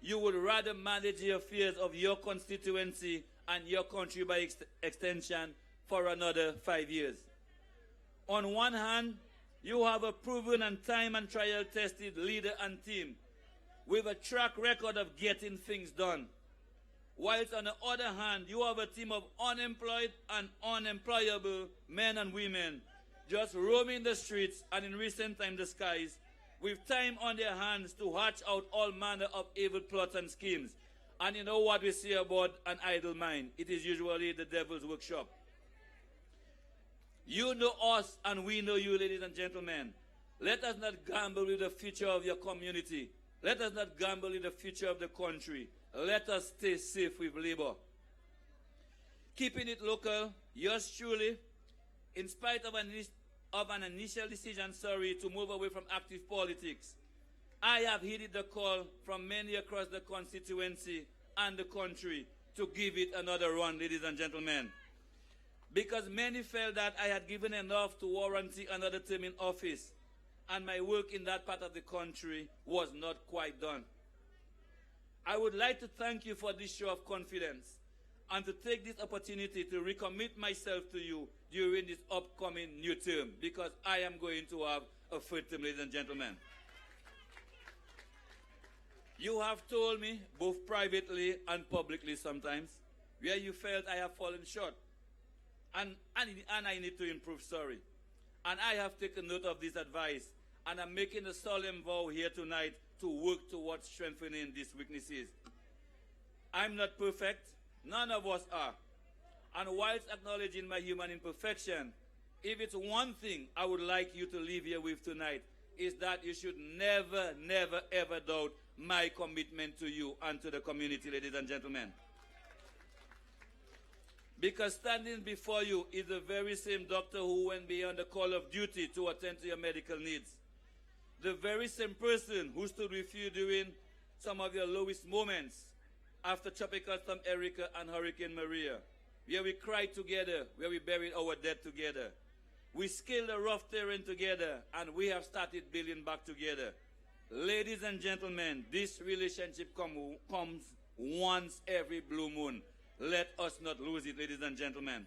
you would rather manage the affairs of your constituency and your country by extension for another 5 years. On one hand, you have a proven and time and trial tested leader and team with a track record of getting things done. Whilst on the other hand, you have a team of unemployed and unemployable men and women just roaming the streets and in recent time the skies with time on their hands to hatch out all manner of evil plots and schemes. And you know what we say about an idle mind? It is usually the devil's workshop. You know us and we know you, ladies and gentlemen. Let us not gamble with the future of your community. Let us not gamble with the future of the country. Let us stay safe with labor. Keeping it local, yours truly, in spite of an initial decision, to move away from active politics, I have heeded the call from many across the constituency and the country to give it another run, ladies and gentlemen. Because many felt that I had given enough to warranty another term in office, and my work in that part of the country was not quite done. I would like to thank you for this show of confidence and to take this opportunity to recommit myself to you during this upcoming new term, because I am going to have a third term, ladies and gentlemen. You have told me, both privately and publicly sometimes, where you felt I have fallen short. And I need to improve, And I have taken note of this advice, and I'm making a solemn vow here tonight to work towards strengthening these weaknesses. I'm not perfect. None of us are. And whilst acknowledging my human imperfection, if it's one thing I would like you to leave here with tonight, is that you should never, never, ever doubt my commitment to you and to the community, ladies and gentlemen. Because standing before you is the very same doctor who went beyond the call of duty to attend to your medical needs. The very same person who stood with you during some of your lowest moments after Tropical Storm Erica and Hurricane Maria, where we cried together, where we buried our dead together. We scaled the rough terrain together, and we have started building back together. Ladies and gentlemen, this relationship comes once every blue moon. Let us not lose it, ladies and gentlemen.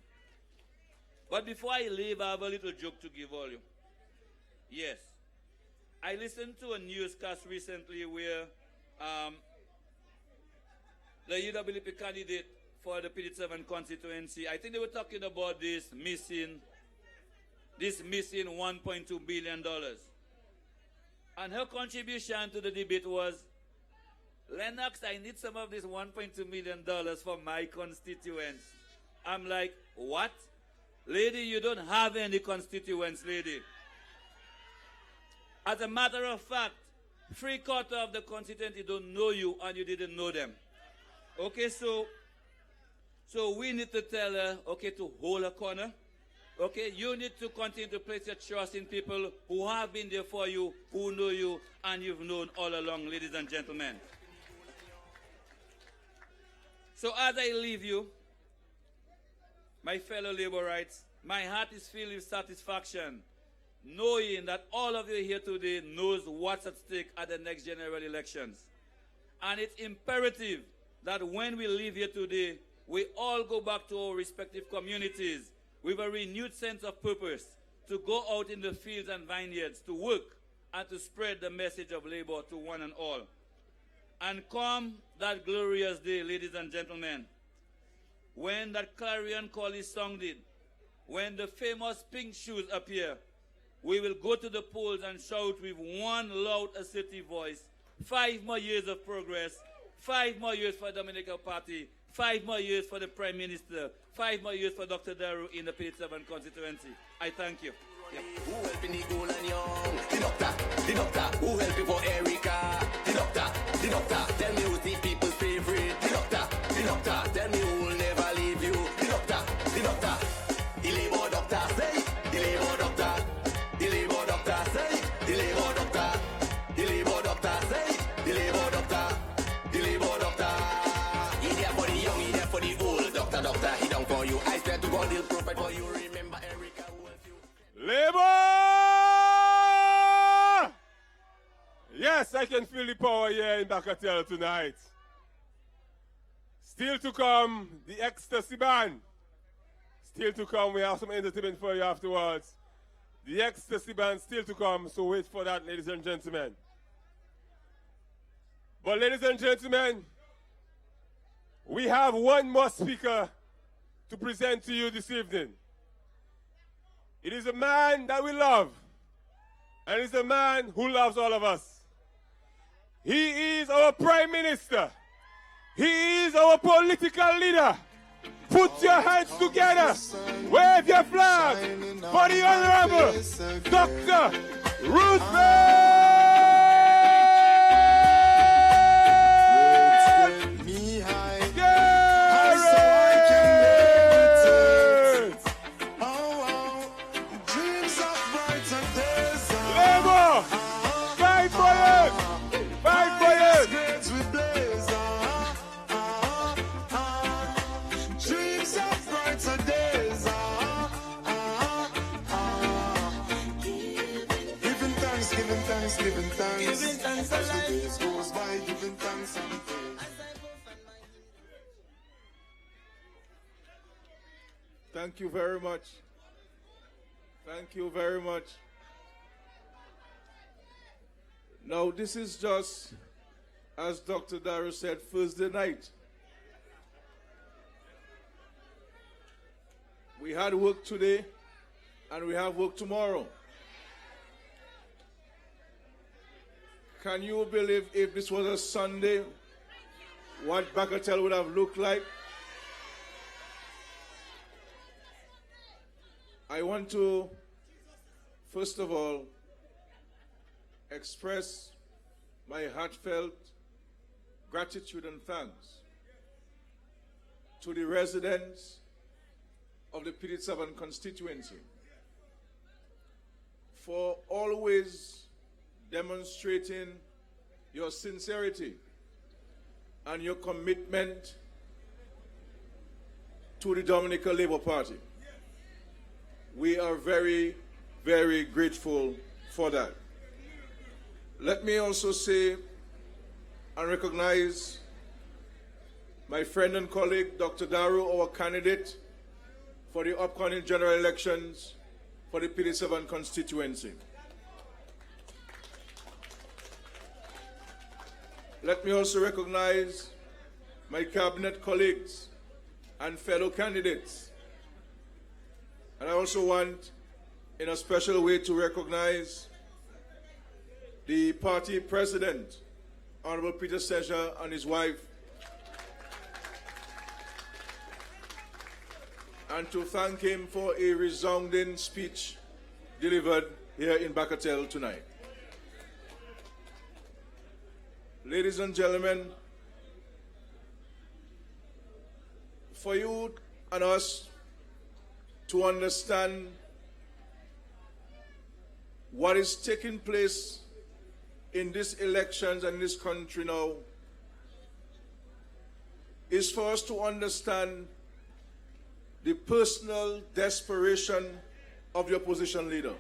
But before I leave, I have a little joke to give all you. Yes. I listened to a newscast recently where the UWP candidate for the PD7 constituency, I think they were talking about this missing $1.2 billion. And her contribution to the debate was, Lennox, I need some of this $1.2 million for my constituents. I'm like, what? Lady, you don't have any constituents, lady. As a matter of fact, 3/4 of the constituency don't know you and you didn't know them. Okay, so we need to tell her, okay, to hold a corner. Okay, you need to continue to place your trust in people who have been there for you, who know you, and you've known all along, ladies and gentlemen. So as I leave you, my fellow Laborites, my heart is filled with satisfaction, knowing that all of you here today knows what's at stake at the next general elections. And it's imperative that when we leave here today, we all go back to our respective communities with a renewed sense of purpose to go out in the fields and vineyards to work and to spread the message of labor to one and all. And come that glorious day, ladies and gentlemen, when that clarion call is sounded, when the famous pink shoes appear, we will go to the polls and shout with one loud, assertive voice, 5 more years of progress, 5 more years for the Dominican Party, 5 more years for the Prime Minister, 5 more years for Dr. Darroux in the PD7 constituency. I thank you. Yep. Who helping the old and young? The doctor, who helping for Erica? The doctor, tell me who's the people's favorite? The doctor, tell me who will never leave you? The doctor, the labor doctor, say, the labor doctor, the labor doctor, say, the labor doctor, the labor doctor, say, the labor doctor, the labor doctor. He there for the young, he there for the old. Doctor, he down for you. I swear to God, he'll provide for you. Remember Erica who helped you. Labor! Yes, I can feel the power here in Bakatela tonight. Still to come, the Ecstasy Band. Still to come, we have some entertainment for you afterwards. The Ecstasy Band still to come, so wait for that, ladies and gentlemen. But ladies and gentlemen, we have one more speaker to present to you this evening. It is a man that we love, and it's a man who loves all of us. He is our Prime Minister. He is our political leader. Put your hands together. Wave your flag for the Honorable Dr. Roosevelt. Giving thanks as the days goes by, giving thanks and praise. Thank you very much. Thank you very much. Now, this is just, as Dr. Darroux said, Thursday night. We had work today, and we have work tomorrow. Can you believe if this was a Sunday, what Bagatelle would have looked like? I want to, first of all, express my heartfelt gratitude and thanks to the residents of the PD7 constituency for always demonstrating your sincerity and your commitment to the Dominican Labour Party. We are very, very grateful for that. Let me also say and recognize my friend and colleague, Dr. Darroux, our candidate for the upcoming general elections for the PD7 constituency. Let me also recognize my cabinet colleagues and fellow candidates. And I also want, in a special way, to recognize the party president, Honorable Peter Skerritt, and his wife, and to thank him for a resounding speech delivered here in Bacatel tonight. Ladies and gentlemen, for you and us to understand what is taking place in these elections and in this country now is for us to understand the personal desperation of the opposition leader.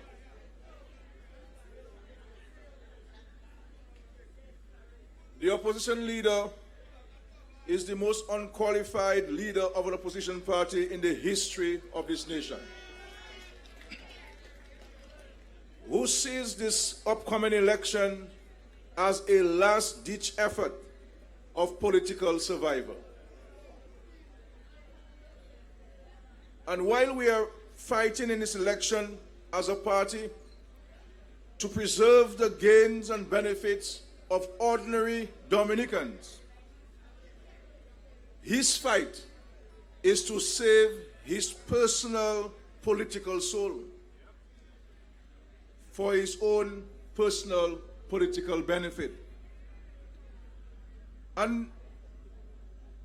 The opposition leader is the most unqualified leader of an opposition party in the history of this nation, who sees this upcoming election as a last-ditch effort of political survival. And while we are fighting in this election as a party to preserve the gains and benefits of ordinary Dominicans, his fight is to save his personal political soul for his own personal political benefit. And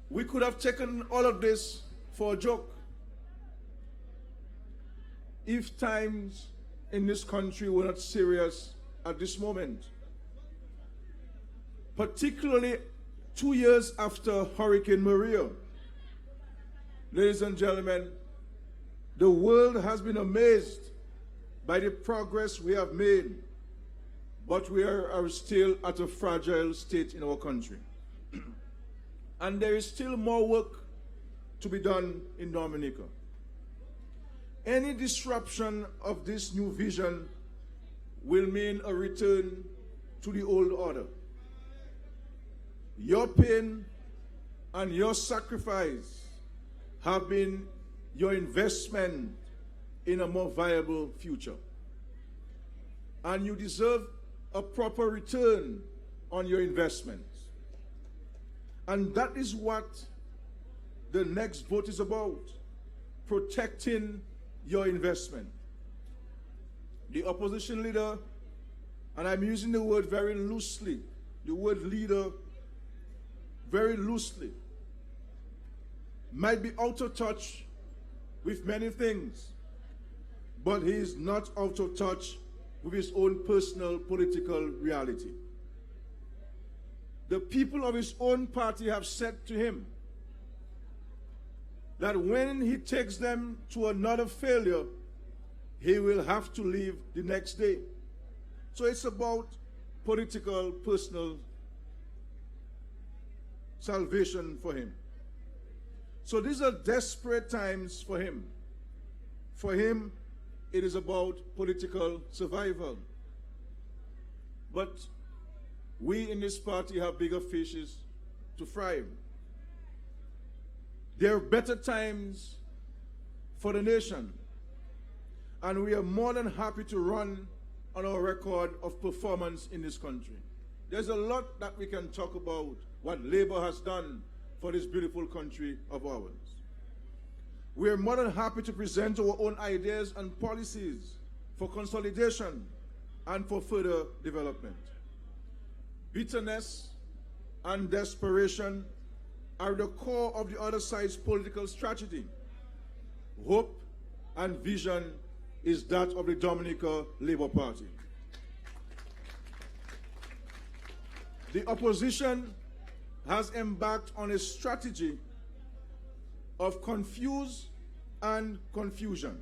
we could have taken all of this for a joke if times in this country were not serious at this moment. Particularly 2 years after Hurricane Maria. Ladies and gentlemen, the world has been amazed by the progress we have made, but we are still at a fragile state in our country. And there is still more work to be done in Dominica. Any disruption of this new vision will mean a return to the old order. Your pain and your sacrifice have been your investment in a more viable future. And you deserve a proper return on your investments. And that is what the next vote is about, protecting your investment. The opposition leader, and I'm using the word very loosely, the word leader very loosely, might be out of touch with many things, but he is not out of touch with his own personal political reality. The people of his own party have said to him that when he takes them to another failure, he will have to leave the next day. So it's about political, personal salvation for him. So these are desperate times for him. For him, it is about political survival. But we in this party have bigger fishes to fry. There are better times for the nation. And we are more than happy to run on our record of performance in this country. There's a lot that we can talk about what Labour has done for this beautiful country of ours. We are more than happy to present our own ideas and policies for consolidation and for further development. Bitterness and desperation are the core of the other side's political strategy. Hope and vision is that of the Dominica Labour Party. The opposition has embarked on a strategy of confuse and confusion.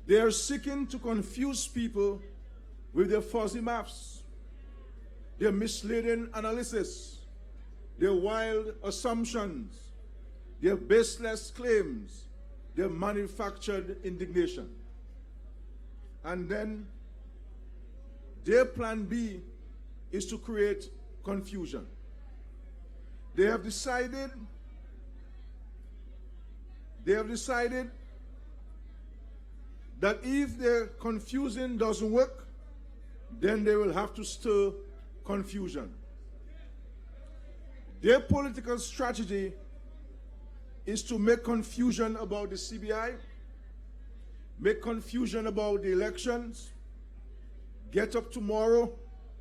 They are seeking to confuse people with their fuzzy maps, their misleading analysis, their wild assumptions, their baseless claims, their manufactured indignation. And then their plan B is to create confusion. They have decided that if their confusing doesn't work, then they will have to stir confusion. Their political strategy is to make confusion about the CBI, make confusion about the elections, get up tomorrow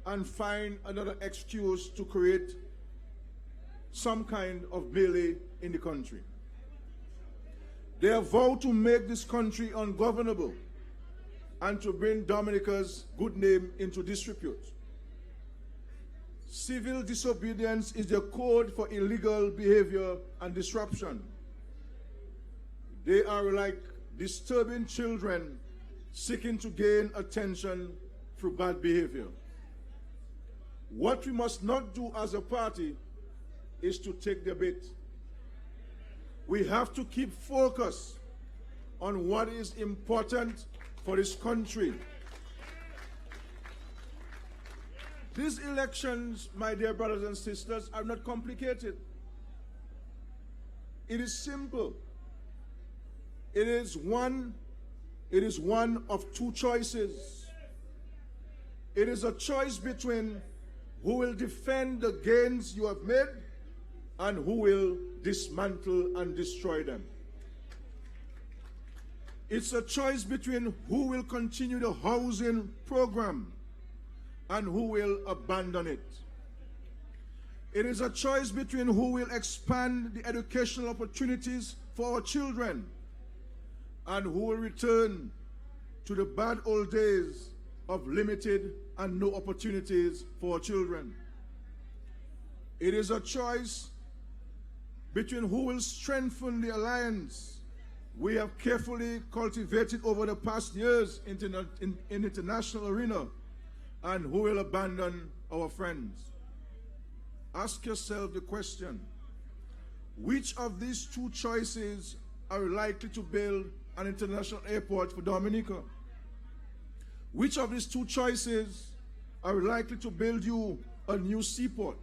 and find another excuse to create some kind of melee in the country. They have vowed to make this country ungovernable and to bring Dominica's good name into disrepute. Civil disobedience is their code for illegal behavior and disruption. They are like disturbing children seeking to gain attention through bad behavior. What we must not do as a party is to take the bait. We have to keep focus on what is important for this country. These elections, my dear brothers and sisters, are not complicated. It is simple. It is one of two choices. It is a choice between who will defend the gains you have made and who will dismantle and destroy them. It's a choice between who will continue the housing program and who will abandon it. It is a choice between who will expand the educational opportunities for our children and who will return to the bad old days of limited and no opportunities for our children. It is a choice between who will strengthen the alliance we have carefully cultivated over the past years in international arena and who will abandon our friends. Ask yourself the question, which of these two choices are likely to build an international airport for Dominica? Which of these two choices are likely to build you a new seaport?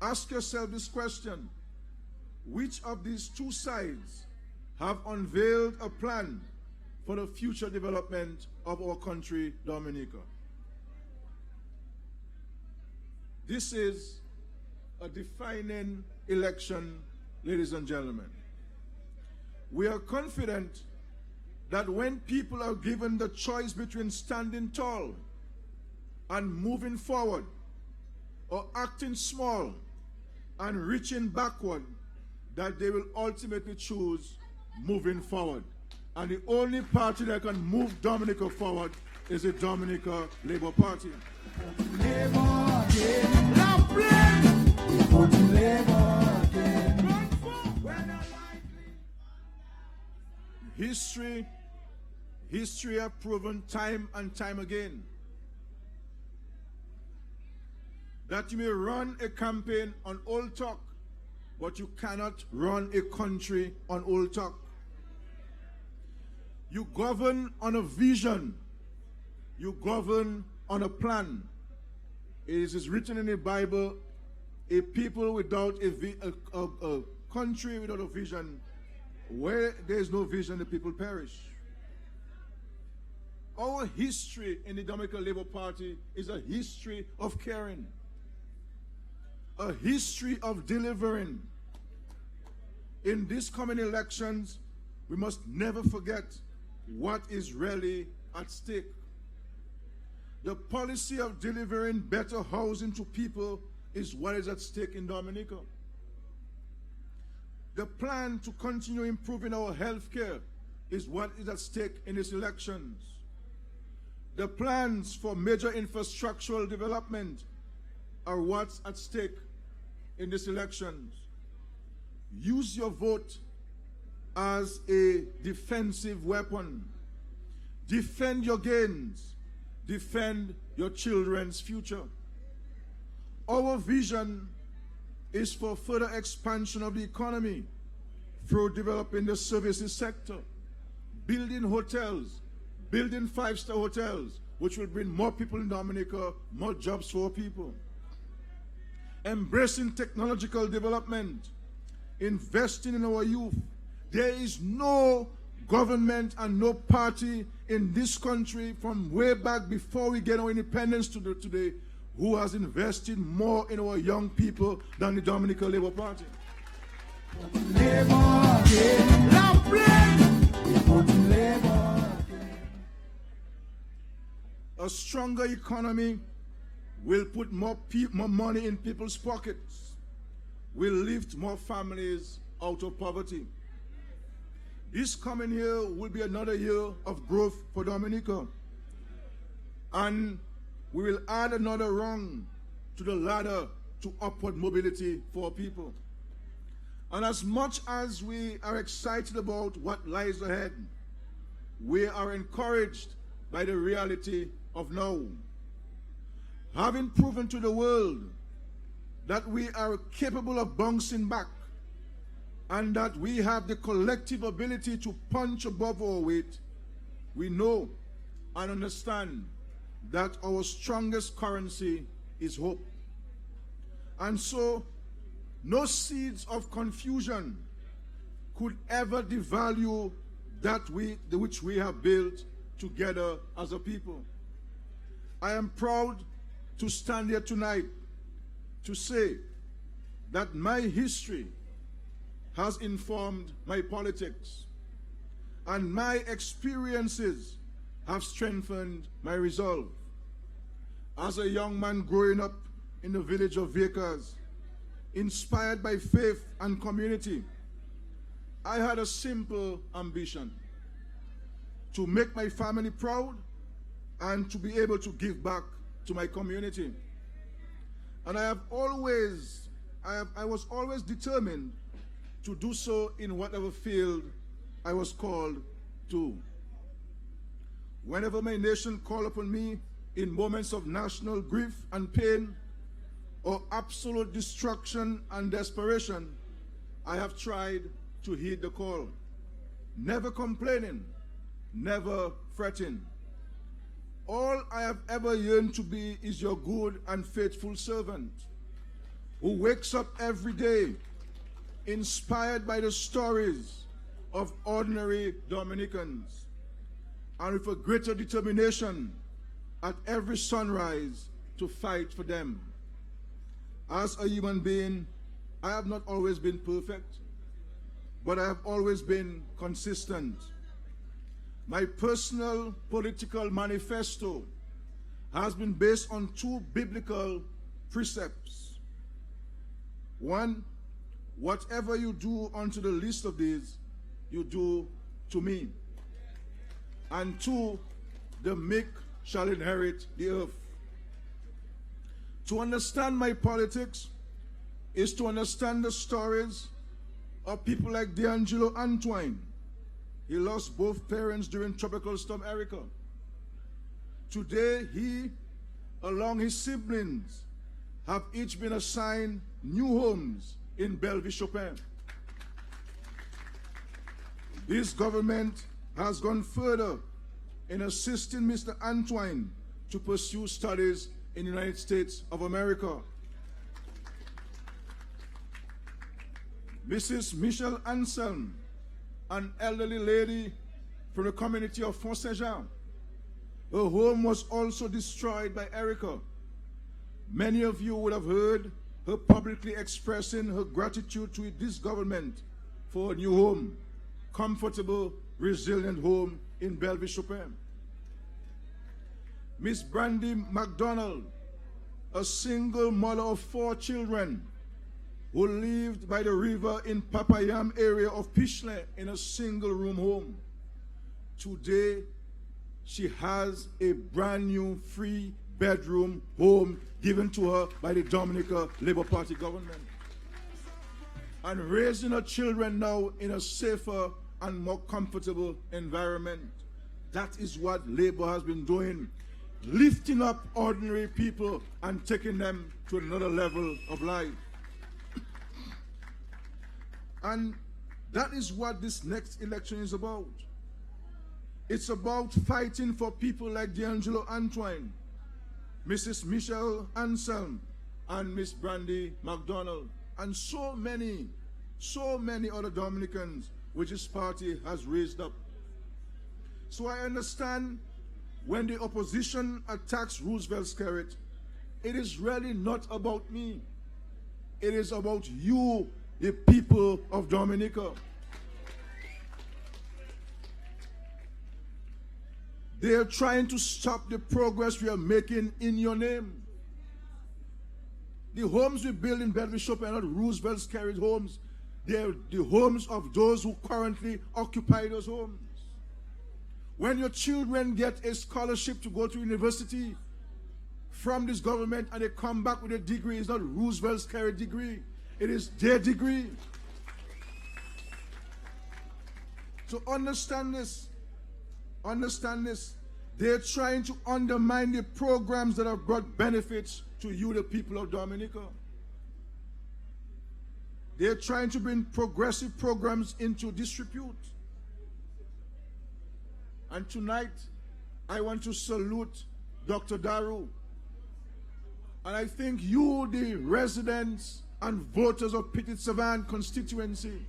Ask yourself this question, which of these two sides have unveiled a plan for the future development of our country, Dominica? This is a defining election, ladies and gentlemen. We are confident that when people are given the choice between standing tall and moving forward, or acting small and reaching backward, that they will ultimately choose moving forward. And the only party that can move Dominica forward is the Dominica Labour Party. History have proven time and time again that you may run a campaign on old talk, but you cannot run a country on old talk. You govern on a vision. You govern on a plan. It is written in the Bible, a people without a country without a vision, where there is no vision, the people perish. Our history in the Dominica Labour Party is a history of caring, a history of delivering. In these coming elections, we must never forget what is really at stake. The policy of delivering better housing to people is what is at stake in Dominica. The plan to continue improving our health care is what is at stake in these elections. The plans for major infrastructural development are what's at stake in these elections. Use your vote as a defensive weapon. Defend your gains. Defend your children's future. Our vision is for further expansion of the economy through developing the services sector, building hotels, building five-star hotels, which will bring more people in Dominica, more jobs for people. Embracing technological development, investing in our youth. There is no government and no party in this country from way back before we get our independence to today who has invested more in our young people than the Dominican Labour Party. A stronger economy will put more money in people's pockets, will lift more families out of poverty. This coming year will be another year of growth for Dominica. And we will add another rung to the ladder to upward mobility for people. And as much as we are excited about what lies ahead, we are encouraged by the reality of now. Having proven to the world that we are capable of bouncing back and that we have the collective ability to punch above our weight, we know and understand that our strongest currency is hope. And so, no seeds of confusion could ever devalue that which we have built together as a people. I am proud to stand here tonight to say that my history has informed my politics, and my experiences have strengthened my resolve. As a young man growing up in the village of Vickers, inspired by faith and community, I had a simple ambition: to make my family proud and to be able to give back to my community. And I was always determined to do so in whatever field I was called to. Whenever my nation called upon me in moments of national grief and pain or absolute destruction and desperation, I have tried to heed the call, never complaining, never fretting. All I have ever yearned to be is your good and faithful servant who wakes up every day inspired by the stories of ordinary Dominicans and with a greater determination at every sunrise to fight for them. As a human being, I have not always been perfect, but I have always been consistent. My personal political manifesto has been based on two biblical precepts. One, whatever you do unto the least of these, you do to me. And two, the meek shall inherit the earth. To understand my politics is to understand the stories of people like D'Angelo Antoine. He lost both parents during Tropical Storm Erica. Today, he, along his siblings, have each been assigned new homes in Bellevue-Chopin. This government has gone further in assisting Mr. Antoine to pursue studies in the United States of America. Mrs. Michelle Anselm, an elderly lady from the community of Fort Saint-Jean. Her home was also destroyed by Erica. Many of you would have heard her publicly expressing her gratitude to this government for a new home, comfortable, resilient home in Bellevue-Chopin. Miss Brandy McDonald, a single mother of 4 children, who lived by the river in Papayam area of Pishley in a single-room home. Today, she has a brand new 3-bedroom home given to her by the Dominica Labour Party government. And raising her children now in a safer and more comfortable environment. That is what Labour has been doing, lifting up ordinary people and taking them to another level of life. And that is what this next election is about. It's about fighting for people like D'Angelo Antoine, Mrs. Michelle Anselm, and Miss Brandy McDonald, and so many other Dominicans which this party has raised up. So I understand when the opposition attacks Roosevelt Skerritt, it is really not about me. It is about you, the people of Dominica. They are trying to stop the progress we are making in your name. The homes we build in Bedford are not Roosevelt Skerritt homes. They are the homes of those who currently occupy those homes. When your children get a scholarship to go to university from this government and they come back with a degree, it's not Roosevelt Skerritt degree. It is their degree. So understand this. Understand this. They're trying to undermine the programs that have brought benefits to you, the people of Dominica. They're trying to bring progressive programs into disrepute. And tonight, I want to salute Dr. Darroux. And I think you, the residents and voters of Petit-Savan constituency,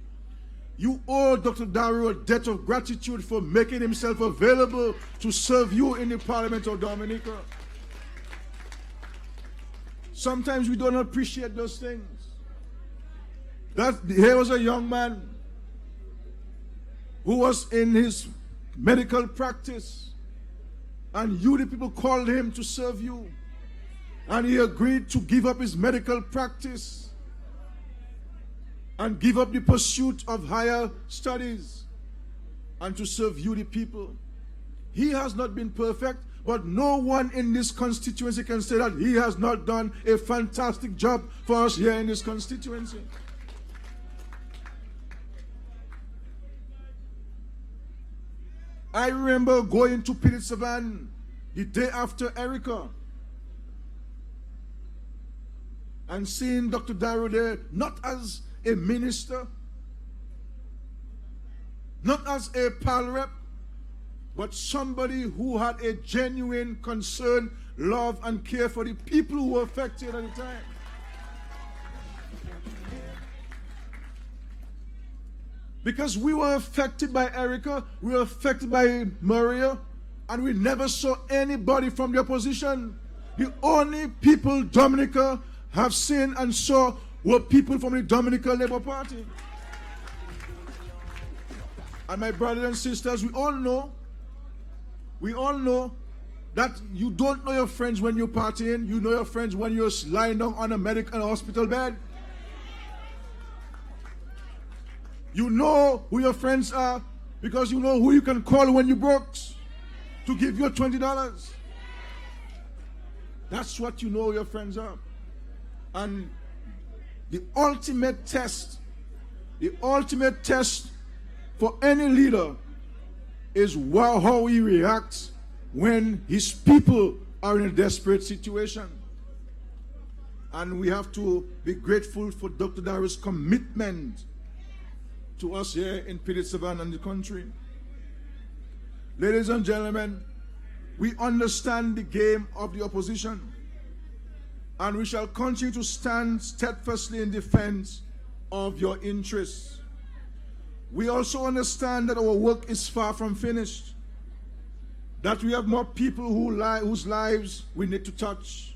you owe Dr. Darroux a debt of gratitude for making himself available to serve you in the Parliament of Dominica. Sometimes we don't appreciate those things. Here was a young man who was in his medical practice, and you, the people, called him to serve you. And he agreed to give up his medical practice and give up the pursuit of higher studies and to serve you, the people. He has not been perfect, but no one in this constituency can say that he has not done a fantastic job for us here in this constituency. I remember going to Petit-Savan the day after Erica and seeing Dr. Darroux there, not as a minister, not as a PAL rep, but somebody who had a genuine concern, love, and care for the people who were affected at the time. Because we were affected by Erica, we were affected by Maria, and we never saw anybody from the opposition. The only people Dominica have seen and saw were people from the Dominica Labour Party. And my brothers and sisters, we all know that you don't know your friends when you're partying. You know your friends when you're lying down on a medical hospital bed. You know who your friends are because you know who you can call when you're broke to give you $20. That's what you know your friends are. And the ultimate test for any leader is how he reacts when his people are in a desperate situation. And we have to be grateful for Dr. Darroux's commitment to us here in Petit-Savan and the country. Ladies and gentlemen, we understand the game of the opposition, and we shall continue to stand steadfastly in defense of your interests. We also understand that our work is far from finished, that we have more people whose lives we need to touch.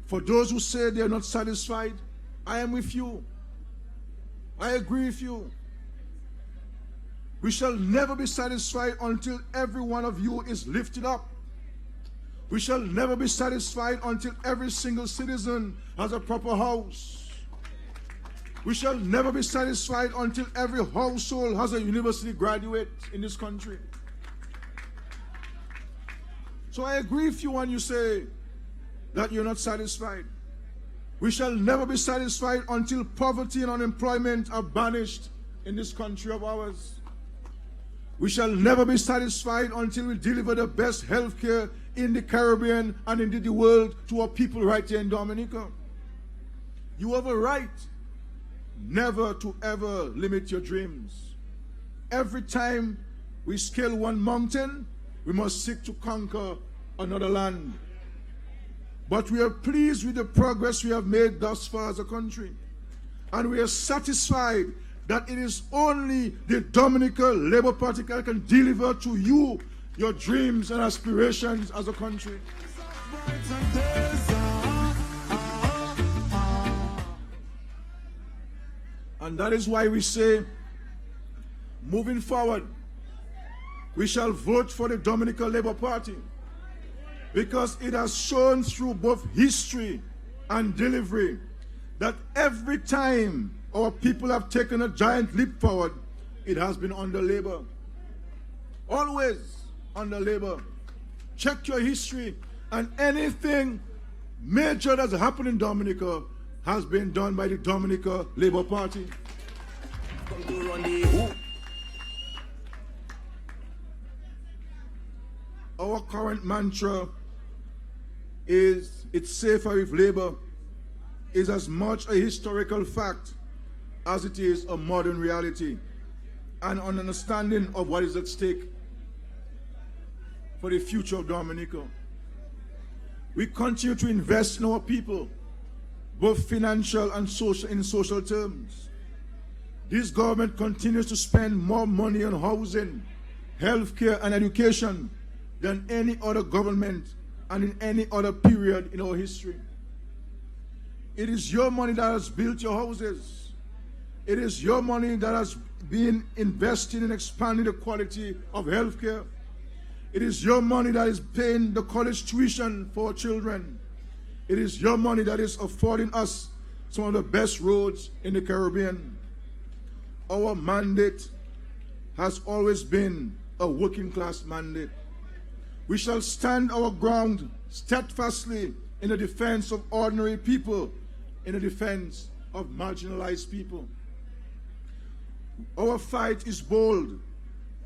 For those who say they are not satisfied, I am with you. I agree with you. We shall never be satisfied until every one of you is lifted up. We shall never be satisfied until every single citizen has a proper house. We shall never be satisfied until every household has a university graduate in this country. So I agree with you when you say that you're not satisfied. We shall never be satisfied until poverty and unemployment are banished in this country of ours. We shall never be satisfied until we deliver the best health care in the Caribbean and indeed the world to our people right here in Dominica. You have a right. never to ever limit your dreams. Every time we scale one mountain, we must seek to conquer another land. But we are pleased with the progress we have made thus far as a country. And we are satisfied that it is only the Dominican Labour Party that can deliver to you your dreams and aspirations as a country. And that is why we say, moving forward, we shall vote for the Dominican Labour Party, because it has shown through both history and delivery that every time our people have taken a giant leap forward, it has been under Labour. Always under Labour. Check your history, and anything major that's happened in Dominica has been done by the Dominica Labour Party. Our current mantra is, it's safer if Labour, is as much a historical fact as it is a modern reality and an understanding of what is at stake for the future of Dominica. We continue to invest in our people, both financial and social, in social terms. This government continues to spend more money on housing, healthcare, and education than any other government and in any other period in our history. It is your money that has built your houses. It is your money that has been invested in expanding the quality of healthcare. It is your money that is paying the college tuition for our children. It is your money that is affording us some of the best roads in the Caribbean. Our mandate has always been a working class mandate. We shall stand our ground steadfastly in the defense of ordinary people, in the defense of marginalized people. Our fight is bold,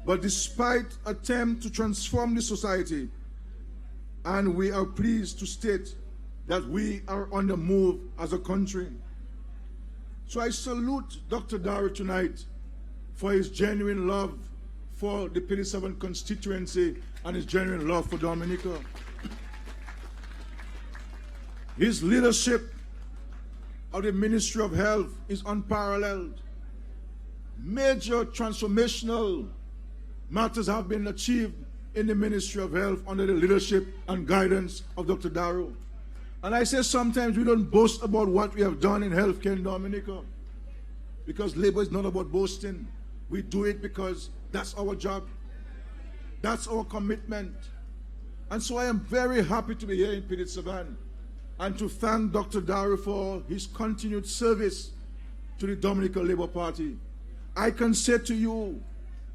but despite attempts to transform the society, and we are pleased to state that we are on the move as a country. So I salute Dr. Darroux tonight for his genuine love for the P7 constituency and his genuine love for Dominica. His leadership of the Ministry of Health is unparalleled. Major transformational matters have been achieved in the Ministry of Health under the leadership and guidance of Dr. Darroux. And I say sometimes we don't boast about what we have done in healthcare in Dominica, because Labour is not about boasting. We do it because that's our job. That's our commitment. And so I am very happy to be here in P7 and to thank Dr. Darroux for his continued service to the Dominica Labour Party. I can say to you,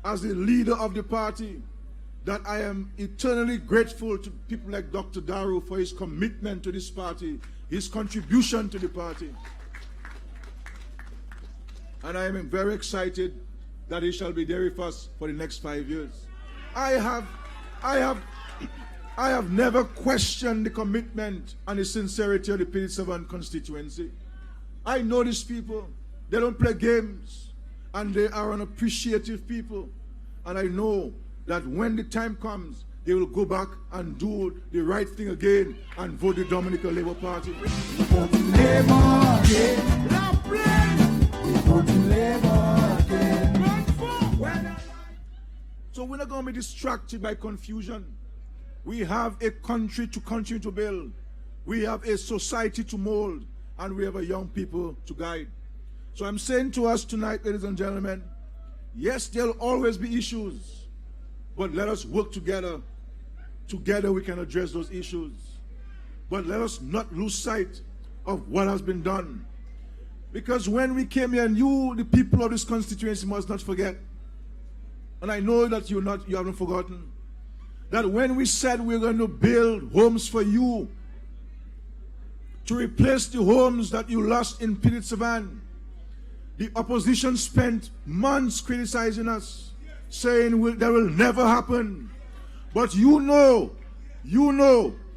as the leader of the party, that I am eternally grateful to people like Dr. Darroux for his commitment to this party, his contribution to the party. And I am very excited that he shall be there with us for the next 5 years. I have never questioned the commitment and the sincerity of the P7 constituency. I know these people. They don't play games, and they are an appreciative people. And I know that when the time comes, they will go back and do the right thing again and vote the Dominica Labour Party. So we're not going to be distracted by confusion. We have a country to continue to build. We have a society to mold, and we have a young people to guide. So I'm saying to us tonight, ladies and gentlemen, yes, there'll always be issues, but let us work together. Together we can address those issues. But let us not lose sight of what has been done. Because when we came here, and you, the people of this constituency, must not forget, and I know that you haven't forgotten, that when we said we're going to build homes for you, to replace the homes that you lost in P7, the opposition spent months criticizing us, saying that will never happen. But you know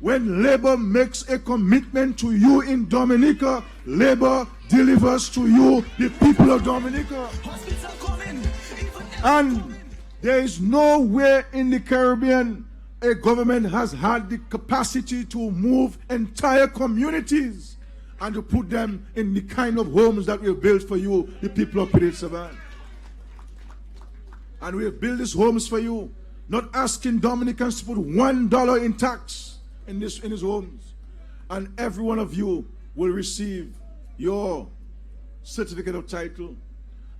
When Labour makes a commitment to you in Dominica, Labour delivers to you the people of Dominica. And there is nowhere in the Caribbean a government has had the capacity to move entire communities and to put them in the kind of homes that we have built for you, the people of Pirit Savan. And we have built these homes for you, not asking Dominicans to put $1 in tax in his homes. And every one of you will receive your certificate of title.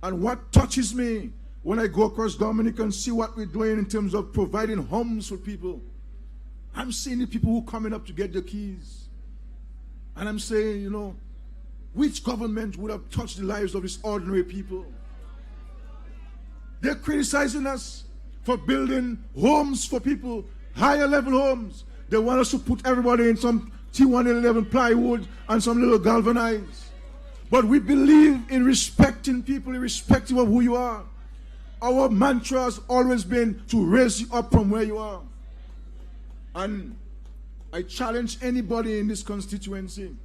And what touches me when I go across Dominica and see what we're doing in terms of providing homes for people, I'm seeing the people who are coming up to get their keys. And I'm saying, you know, which government would have touched the lives of these ordinary people? They're criticizing us for building homes for people, higher level homes. They want us to put everybody in some T111 plywood and some little galvanized. But we believe in respecting people, irrespective of who you are. Our mantra has always been to raise you up from where you are. And I challenge anybody in this constituency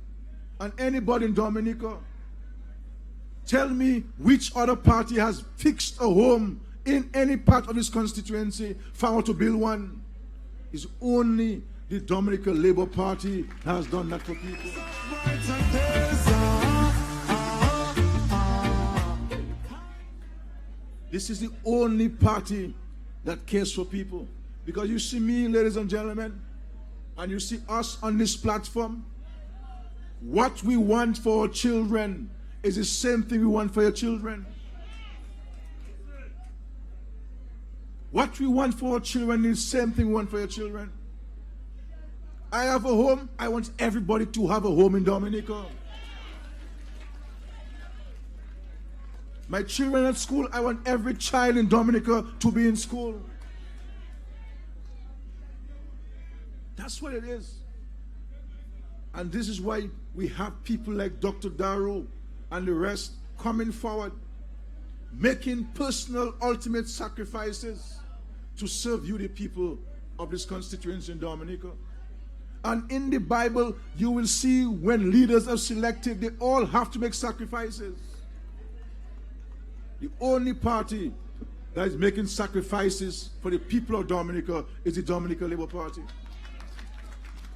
and anybody in Dominica, tell me which other party has fixed a home in any part of this constituency for how to build one. It's only the Dominica Labour Party has done that for people. This is the only party that cares for people. Because you see me, ladies and gentlemen, and you see us on this platform, what we want for our children is the same thing we want for your children. What we want for our children is the same thing we want for your children. I have a home. I want everybody to have a home in Dominica. My children at school, I want every child in Dominica to be in school. That's what it is. And this is why we have people like Dr. Darroux and the rest coming forward, making personal ultimate sacrifices to serve you, the people of this constituency in Dominica. And in the Bible, you will see when leaders are selected, they all have to make sacrifices. The only party that is making sacrifices for the people of Dominica is the Dominica Labour Party.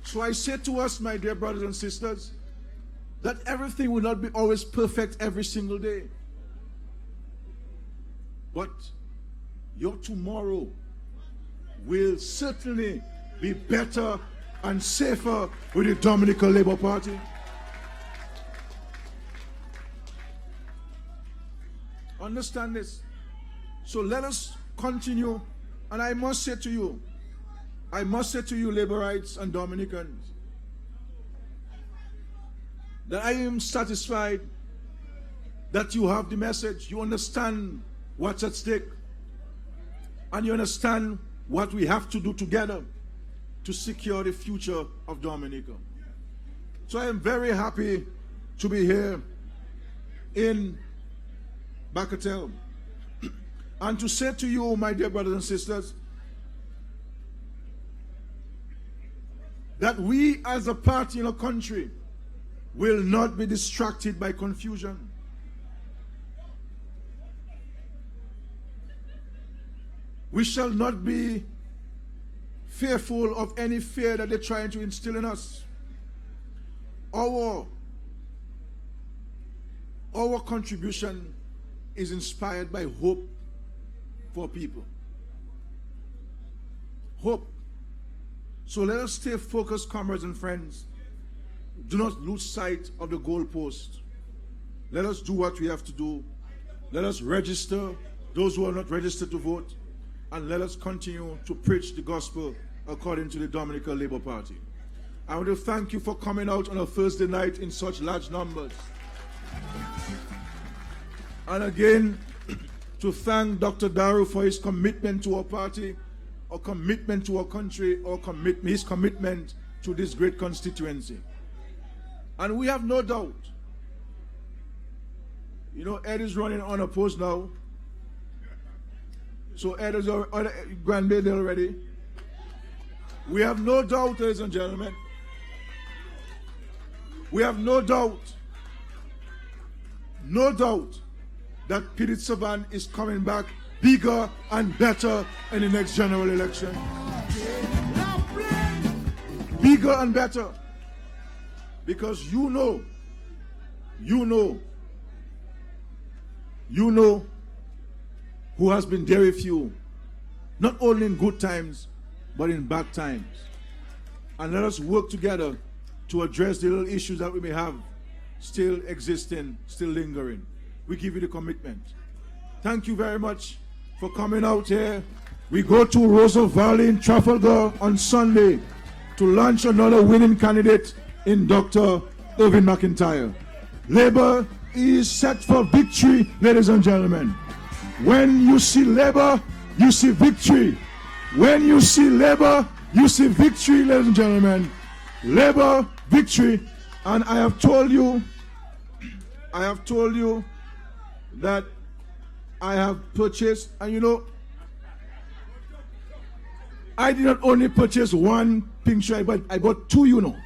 So I say to us, my dear brothers and sisters, that everything will not be always perfect every single day. But your tomorrow will certainly be better and safer with the Dominica Labour Party. Understand this. So let us continue. And I must say to you, Labourites and Dominicans, that I am satisfied that you have the message. You understand what's at stake. And you understand what we have to do together to secure the future of Dominica. So I am very happy to be here in Bacatel and to say to you, my dear brothers and sisters, that we as a party in a country will not be distracted by confusion. We shall not be fearful of any fear that they're trying to instill in us. Our contribution is inspired by hope for people. Hope. So let us stay focused, comrades and friends. Do not lose sight of the goalpost. Let us do what we have to do. Let us register those who are not registered to vote. And let us continue to preach the gospel according to the Dominica Labour Party. I want to thank you for coming out on a Thursday night in such large numbers. And again, to thank Dr. Darroux for his commitment to our party, or commitment to our country, or his commitment to this great constituency. And we have no doubt. You know, Ed is running unopposed now. So Ed is grandbaby already. We have no doubt, ladies and gentlemen. We have no doubt that Pidit Savan is coming back bigger and better in the next general election. Bigger and better. Because you know who has been there with you, not only in good times, but in bad times. And let us work together to address the little issues that we may have still existing, still lingering. We give you the commitment. Thank you very much for coming out here. We go to Roseau Valley in Trafalgar on Sunday to launch another winning candidate in Dr. Irvin McIntyre. Labour is set for victory, ladies and gentlemen. When you see Labour, you see victory. When you see Labour, you see victory, ladies and gentlemen. Labour, victory. And I have told you that I have purchased, and you know, I did not only purchase one pink shirt, but I bought two, you know.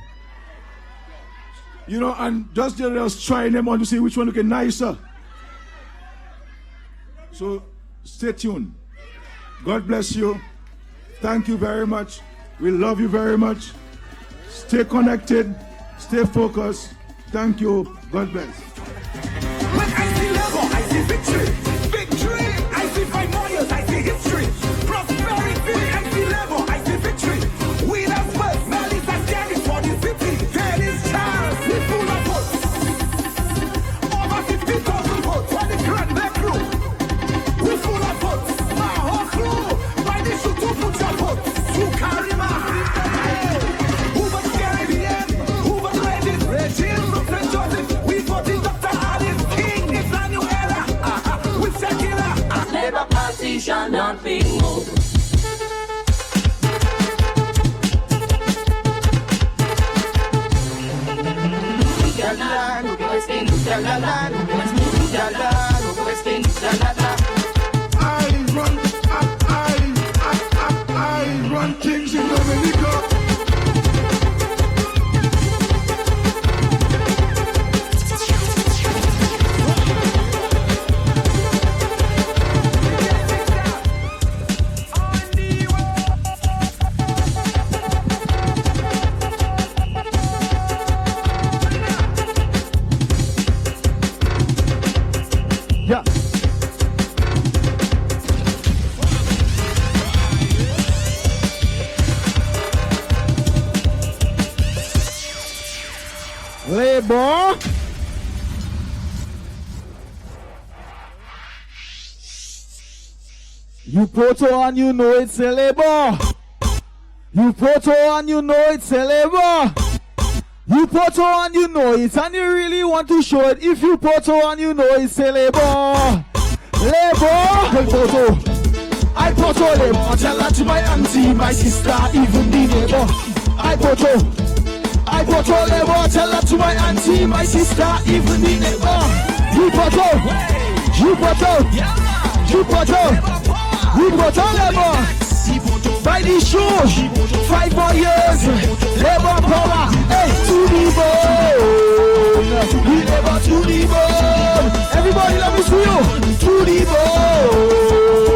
You know, and just the others trying them on to see which one look nicer. So stay tuned. God bless you. Thank you very much. We love you very much. Stay connected. Stay focused. Thank you. God bless. When I see Labour, I see victory. Victory. I see 5 more years. I see history. Prosperity. I see Labour. I see victory. Winners first. Malice are standing for the city. There is Charles. We full of votes. Over 50,000 votes for the Grand Black Crew. We full of votes. My whole crew. By the shoot to put your vote. To carry my Who was Skerritt the end? Who was Regis? St. Joseph. We voted Dr. Alice King. It's a new era. With Shakira. Labour Party shall not be moved. I run things in Dominica. Yeah. Labour. You proto and you know it's a Labour. You proto and you know it's a Labour. You proto and you know it, and you really want to show it. If you proto and you know it's a Labour. Labour. I proto Labour. Tell that to my auntie, my sister, even the neighbor. I proto Labour. Tell that to my auntie, my sister, even the neighbor. You proto Labour. By the show, 5 more years, Labour power, hey, to the bone. We Labour to the bone. Everybody let me see you. To the bone.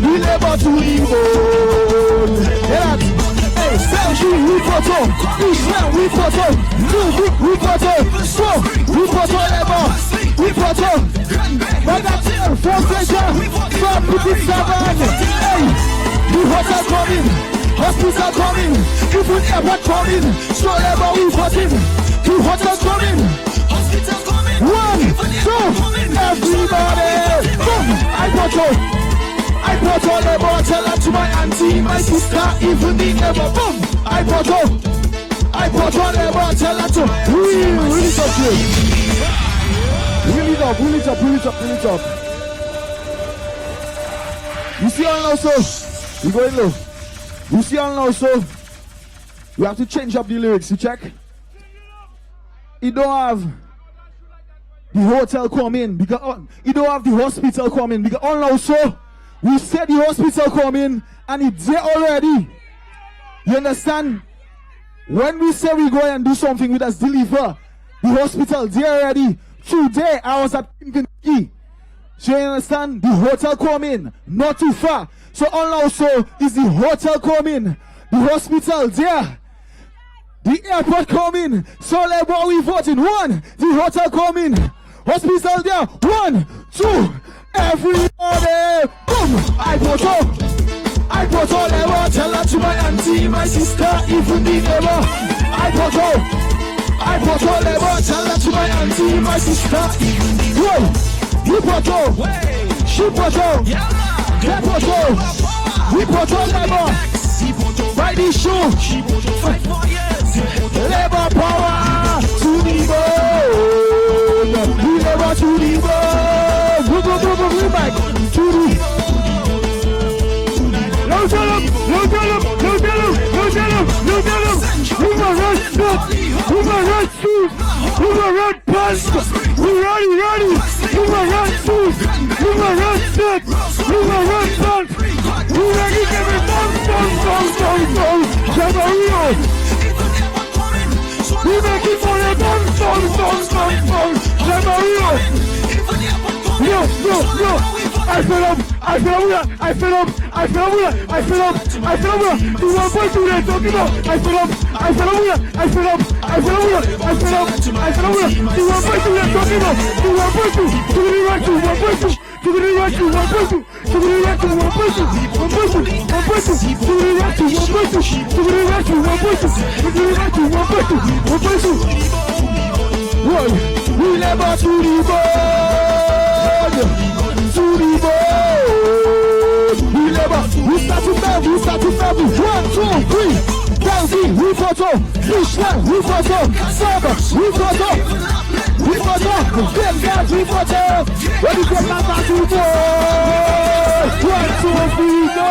We Labour to the bone. Yeah. Hey, Sergi, we photo. Israel, we photo. We photo. So, we photo Labour. We photo. But that's it, 4 pleasure. From Pidit Savan. Hey. The hotel coming, hospital coming, even airport coming, so Labour we voting. The hotel coming, hospital coming, 1, 2, everybody, boom! I photo Labour, tell that to my auntie, my sister, even the neighbor, boom! I photo Labour, tell that to Pull it up. You see all now, so. We going low. You see all now, so we have to change up the lyrics. You check. You don't have the hotel coming because you don't have the hospital coming because all now, so we said the hospital coming and it's there already. You understand? When we say we go and do something, we just deliver. The hospital, they already. Today, I was at Kentucky. So you understand? The hotel coming, not too far. So also is the hotel coming. The hospital there. The airport coming. So like what we voting. 1, the hotel coming. Hospital there. 1, 2, everybody. Boom. I vote up. I vote all ever. Tell that to my auntie, my sister, even the neighbor. I vote up. I vote all ever. Tell that to my auntie, my sister, even the neighbor. You vote up. She vote up. They vote up. We vote all ever. By the show. 5 more years. Labor power to the bone. We never to the bone. Go, back to the. No tell him. We got red shit. We got red shoes. We got red pants. We ready. We got red shoes. We got red shit. We got red pants. We ready to give it bang. Jamario. We make it for the bang. Jamario. Yo. I feel up. You want boy to that talking about? I feel up. You want boy to that talking about? You want boy to the right to one boy to the right to one boy to the right to one boy to one boy to the right to one boy to the right to one boy to the right to one boy to one. We never to the board. To the board. We start to move. 1, 2, 3. Daisy, we photo. Michelin, we photo. Sabre, we photo. We photo. Them guys, we photo. When you come back to the board. 1, 2, 3, go.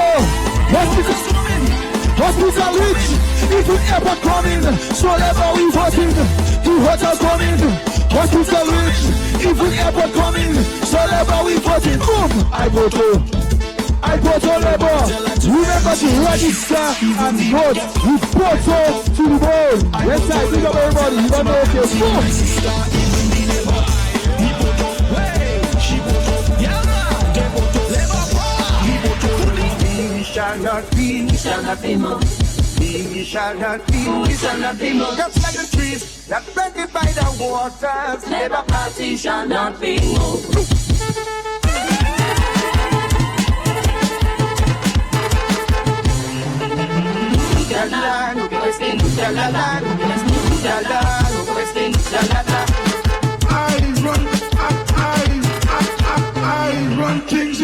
Hospital rich. If we ever coming, so never we voting. The hotel coming. Hospital rich. If we ever coming, so never we voting. Boom, I vote. I vote all labor. Remember to register and vote. We vote to the board. Yes, I think of everybody. You don't know, okay. We shall not be moved. We shall not be moved. Just like the trees that planted by the waters. Labour Party shall not be moved. I run things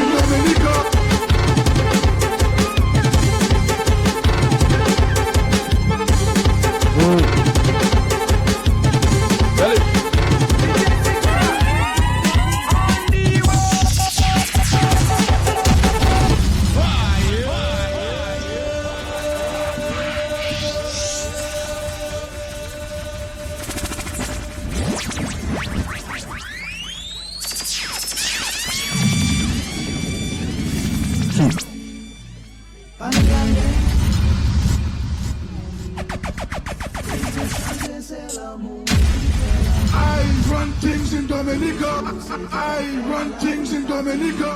in Dominica.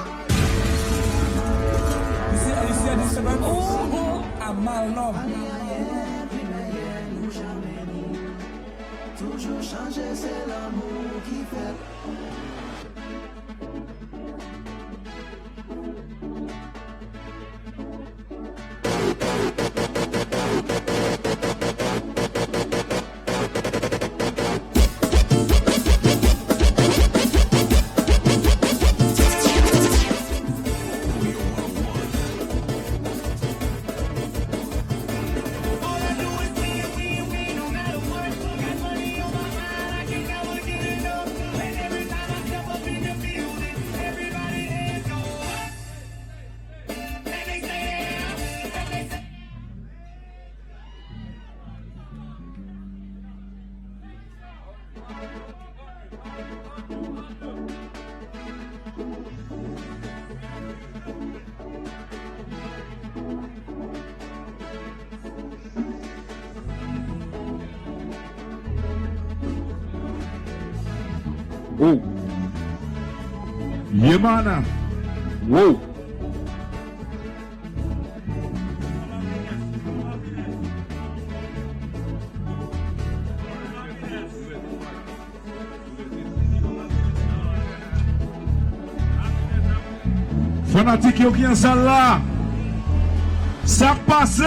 Oh. Yeah, man. Whoa. Fanatique yo qui en salle là. Ça passe.